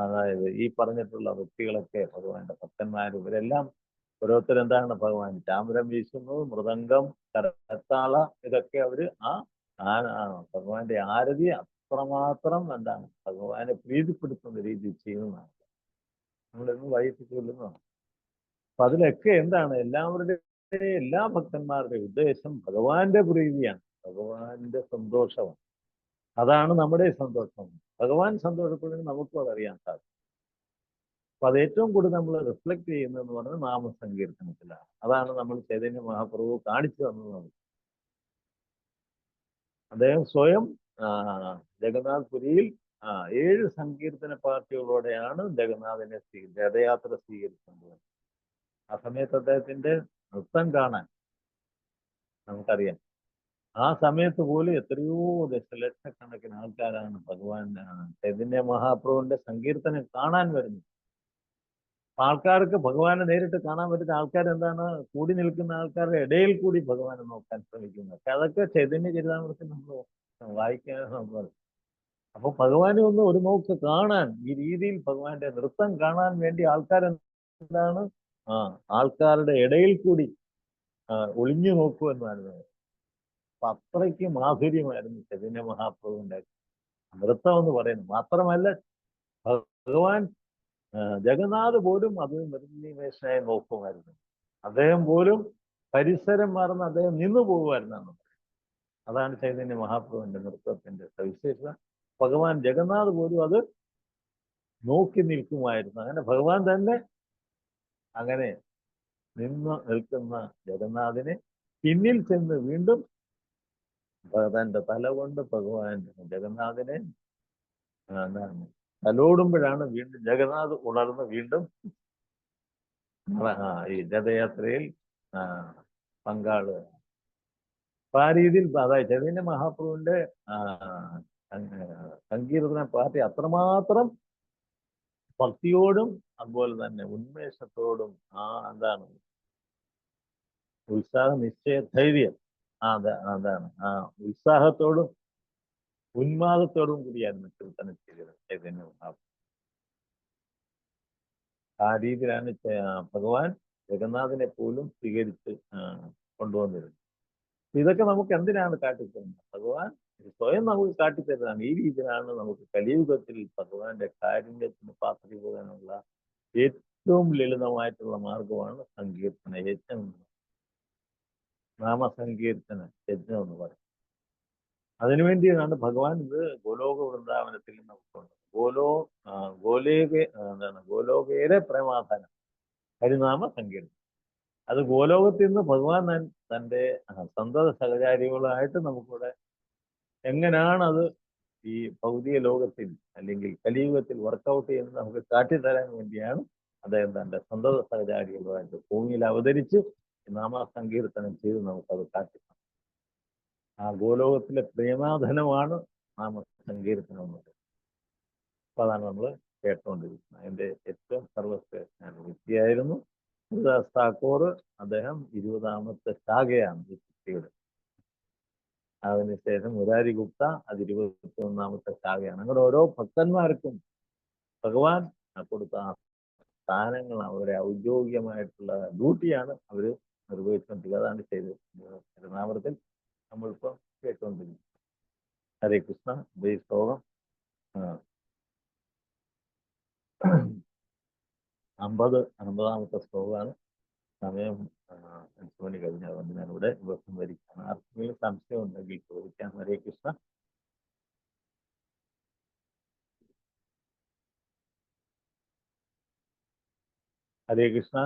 അതായത് ഈ പറഞ്ഞിട്ടുള്ള വ്യക്തികളൊക്കെ ഭഗവാന്റെ ഭക്തന്മാർ ഇവരെല്ലാം ഓരോരുത്തരെന്താണ് ഭഗവാൻ ചാമരം വീശുന്നത്, മൃദംഗം, കരത്താള ഇതൊക്കെ അവര് ഭഗവാന്റെ ആരതി അത്രമാത്രം എന്താണ് ഭഗവാനെ പ്രീതിപ്പെടുത്തുന്ന രീതിയിൽ ചെയ്യുന്നതാണ്. നമ്മളിന്ന് വൈകിട്ട് ചൊല്ലുന്നതാണ്. അപ്പൊ അതിലൊക്കെ എന്താണ് എല്ലാ ഭക്തന്മാരുടെയും ഉദ്ദേശം ഭഗവാന്റെ പ്രീതിയാണ്, ഭഗവാന്റെ സന്തോഷമാണ്. അതാണ് നമ്മുടെ സന്തോഷം. ഭഗവാൻ സന്തോഷപ്പെടുന്നത് നമുക്കും അതറിയാൻ സാധിക്കും. അപ്പൊ അത് ഏറ്റവും കൂടുതൽ നമ്മൾ റിഫ്ലക്ട് ചെയ്യുന്നതെന്ന് പറഞ്ഞാൽ നാമസങ്കീർത്തനത്തിലാണ്. അതാണ് നമ്മൾ ചൈതന്യ മഹാപ്രഭു കാണിച്ചു തന്നത്. അദ്ദേഹം സ്വയം ജഗന്നാഥ് പുരിയിൽ 7 സങ്കീർത്തന പാർട്ടികളോടെയാണ് ജഗന്നാഥിനെ രഥയാത്ര സ്വീകരിക്കുന്നത്. ആ സമയത്ത് അദ്ദേഹത്തിന്റെ നൃത്തം കാണാൻ നമുക്കറിയാം. ആ സമയത്ത് പോലും എത്രയോ ദശലക്ഷക്കണക്കിന് ആൾക്കാരാണ് ഭഗവാൻ ചൈതന്യ മഹാപ്രഭുവിന്റെ സങ്കീർത്തനം കാണാൻ വരുന്നത്. ആൾക്കാർക്ക് ഭഗവാനെ നേരിട്ട് കാണാൻ പറ്റുന്ന ആൾക്കാർ എന്താണ് കൂടി നിൽക്കുന്ന ആൾക്കാരുടെ ഇടയിൽ കൂടി ഭഗവാനെ നോക്കാൻ ശ്രമിക്കുന്നത്. അതൊക്കെ ചൈതന്യ ചരിതാമൃതത്തിൽ നമ്മൾ വായിക്കാൻ. അപ്പൊ ഭഗവാനെ ഒന്ന് ഒരു നോക്ക് കാണാൻ, ഈ രീതിയിൽ ഭഗവാന്റെ നൃത്തം കാണാൻ വേണ്ടി ആൾക്കാരെന്താണ് ആൾക്കാരുടെ ഇടയിൽ കൂടി ഒളിഞ്ഞു നോക്കൂ എന്നാണ്. അപ്പൊ അത്രയ്ക്ക് മാധുര്യമായിരുന്നു ചൈതന്യ മഹാപ്രഭുവിന്റെ നൃത്തം എന്ന് പറയുന്നത്. മാത്രമല്ല ഭഗവാൻ ജഗന്നാഥ് പോലും അത് നിർനിമേഷനായി നോക്കുമായിരുന്നു. അദ്ദേഹം പോലും പരിസരം മാറുന്ന അദ്ദേഹം നിന്നു പോകുമായിരുന്നു. അതാണ് ചൈതന്യ മഹാപ്രഭുവിന്റെ നൃത്തത്തിന്റെ സവിശേഷത. ഭഗവാൻ ജഗന്നാഥ് പോലും അത് നോക്കി നിൽക്കുമായിരുന്നു. അങ്ങനെ ഭഗവാൻ തന്നെ അങ്ങനെ നിൽക്കുന്ന ജഗന്നാഥനെ പിന്നിൽ ചെന്ന് വീണ്ടും തന്റെ തല കൊണ്ട് ഭഗവാൻ ജഗന്നാഥനെ എന്താണ് തലോടുമ്പോഴാണ് വീണ്ടും ജഗന്നാഥ് ഉണർന്ന് വീണ്ടും ഈ രഥയാത്രയിൽ പങ്കാള്. അപ്പൊ ആ രീതിയിൽ അതായത് ചൈതന്യ മഹാപ്രഭുവിന്റെ സങ്കീർത്തന പാർട്ടി അത്രമാത്രം ഭക്തിയോടും അതുപോലെ തന്നെ ഉന്മേഷത്തോടും എന്താണ് ഉത്സാഹ നിശ്ചയ ധൈര്യം അതാണ് ഉത്സാഹത്തോടും ഉന്മാദത്തോടും കൂടിയായിരുന്നു കീർത്തനം ചെയ്തത് ചൈതന്യ മഹാപ്രഭു. ആ രീതിയിലാണ് ഭഗവാൻ ജഗന്നാഥനെ പോലും സ്വീകരിച്ച് കൊണ്ടുവന്നിരുന്നത്. ഇതൊക്കെ നമുക്ക് എന്തിനാണ് കാട്ടിത്തരുന്നത്? ഭഗവാൻ സ്വയം നമുക്ക് കാട്ടിത്തരുന്നതാണ്. ഈ രീതിയിലാണ് നമുക്ക് കലിയുഗത്തിൽ ഭഗവാന്റെ കാരുണ്യത്തിന് പാത്രീഭൂതനുള്ള ഏറ്റവും ലളിതമായിട്ടുള്ള മാർഗമാണ് സങ്കീർത്തന യജ്ഞം, നാമസങ്കീർത്തന യജ്ഞം എന്ന് പറയുന്നത്. അതിനുവേണ്ടിയാണ് ഭഗവാൻ ഇത് ഗോലോക വൃന്ദാവനത്തിൽ നമുക്കുണ്ട്. ഗോലോകേരെ പ്രേമാധാനം ഹരിനാമ സങ്കീർത്തനം. അത് ഗോലോകത്തിൽ നിന്ന് ഭഗവാൻ തൻ്റെ സന്തത സഹചാരികളായിട്ട് നമുക്കിവിടെ എങ്ങനെയാണ് അത് ഈ ഭൗതിക ലോകത്തിൽ അല്ലെങ്കിൽ കലിയുഗത്തിൽ വർക്കൗട്ട് ചെയ്യുന്നത് നമുക്ക് കാട്ടിത്തരാൻ വേണ്ടിയാണ് അദ്ദേഹം തൻ്റെ സന്തത സഹചാരികളുമായിട്ട് ഭൂമിയിൽ അവതരിച്ച് നാമസങ്കീർത്തനം ചെയ്ത് നമുക്കത് കാട്ടിത്തരണം. ആ ഗോലോകത്തിലെ പ്രേമാധനമാണ് നാമസങ്കീർത്തനം എന്ന് പറയുന്നത്. അപ്പൊ അതാണ് നമ്മൾ കേട്ടുകൊണ്ടിരിക്കുന്നത്. അതിന്റെ ഏറ്റവും സർവശ്രേഷ്ഠ വ്യക്തിയായിരുന്നു ഹരിദാസ് താക്കൂർ. അദ്ദേഹം 20ാമത്തെ ശാഖയാണ് ഈ സൃഷ്ടിയുടെ. അതിനുശേഷം മുരാരി ഗുപ്ത, അത് 21ാമത്തെ ശാഖയാണ്. അങ്ങനെ ഓരോ ഭക്തന്മാർക്കും ഭഗവാൻ കൊടുത്ത സ്ഥാനങ്ങൾ അവരുടെ ഔദ്യോഗികമായിട്ടുള്ള ഡ്യൂട്ടിയാണ് അവർ നിർവഹിച്ചുകൊണ്ടിരിക്കുന്നത്. അതാണ് ചെയ്തത്. തിരുനാമത്തിൽ നമ്മളിപ്പോൾ കേട്ടുകൊണ്ടിരിക്കുന്നത്. ഹരേ കൃഷ്ണ. ഈ ശ്ലോകം 50ാമത്തെ ശ്ലോകമാണ്. സമയം 5 മണി കഴിഞ്ഞതുകൊണ്ട് ഞാനിവിടെ ഉപസംഹരിക്കുകയാണ്. ആർക്കെങ്കിലും സംശയം ഉണ്ടെങ്കിൽ ചോദിക്കാം. ഹരേ കൃഷ്ണ. ഹരേ കൃഷ്ണ.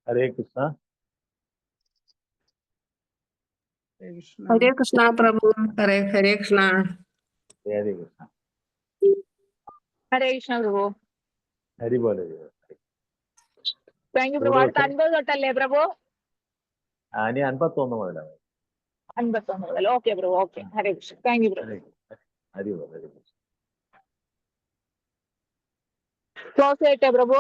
ഹരേ കൃഷ്ണ. ഹരേ കൃഷ്ണ പ്രഭു. ഹരേ കൃഷ്ണ. ഹരേ കൃഷ്ണ. ഹരേ കൃഷ്ണ പ്രഭു. ഹരി പോലെ. Thank you Prabhu. അടുത്ത 50 തൊട്ടല്ലേ പ്രഭു? ഇനി 51 മുതലാണ്. 51 മുതൽ. Okay Prabhu. Okay. Hare Krishna. Thank you Prabhu. Hari പോലെ. ക്ലോസ് ചെയ്യട്ടെ പ്രഭു?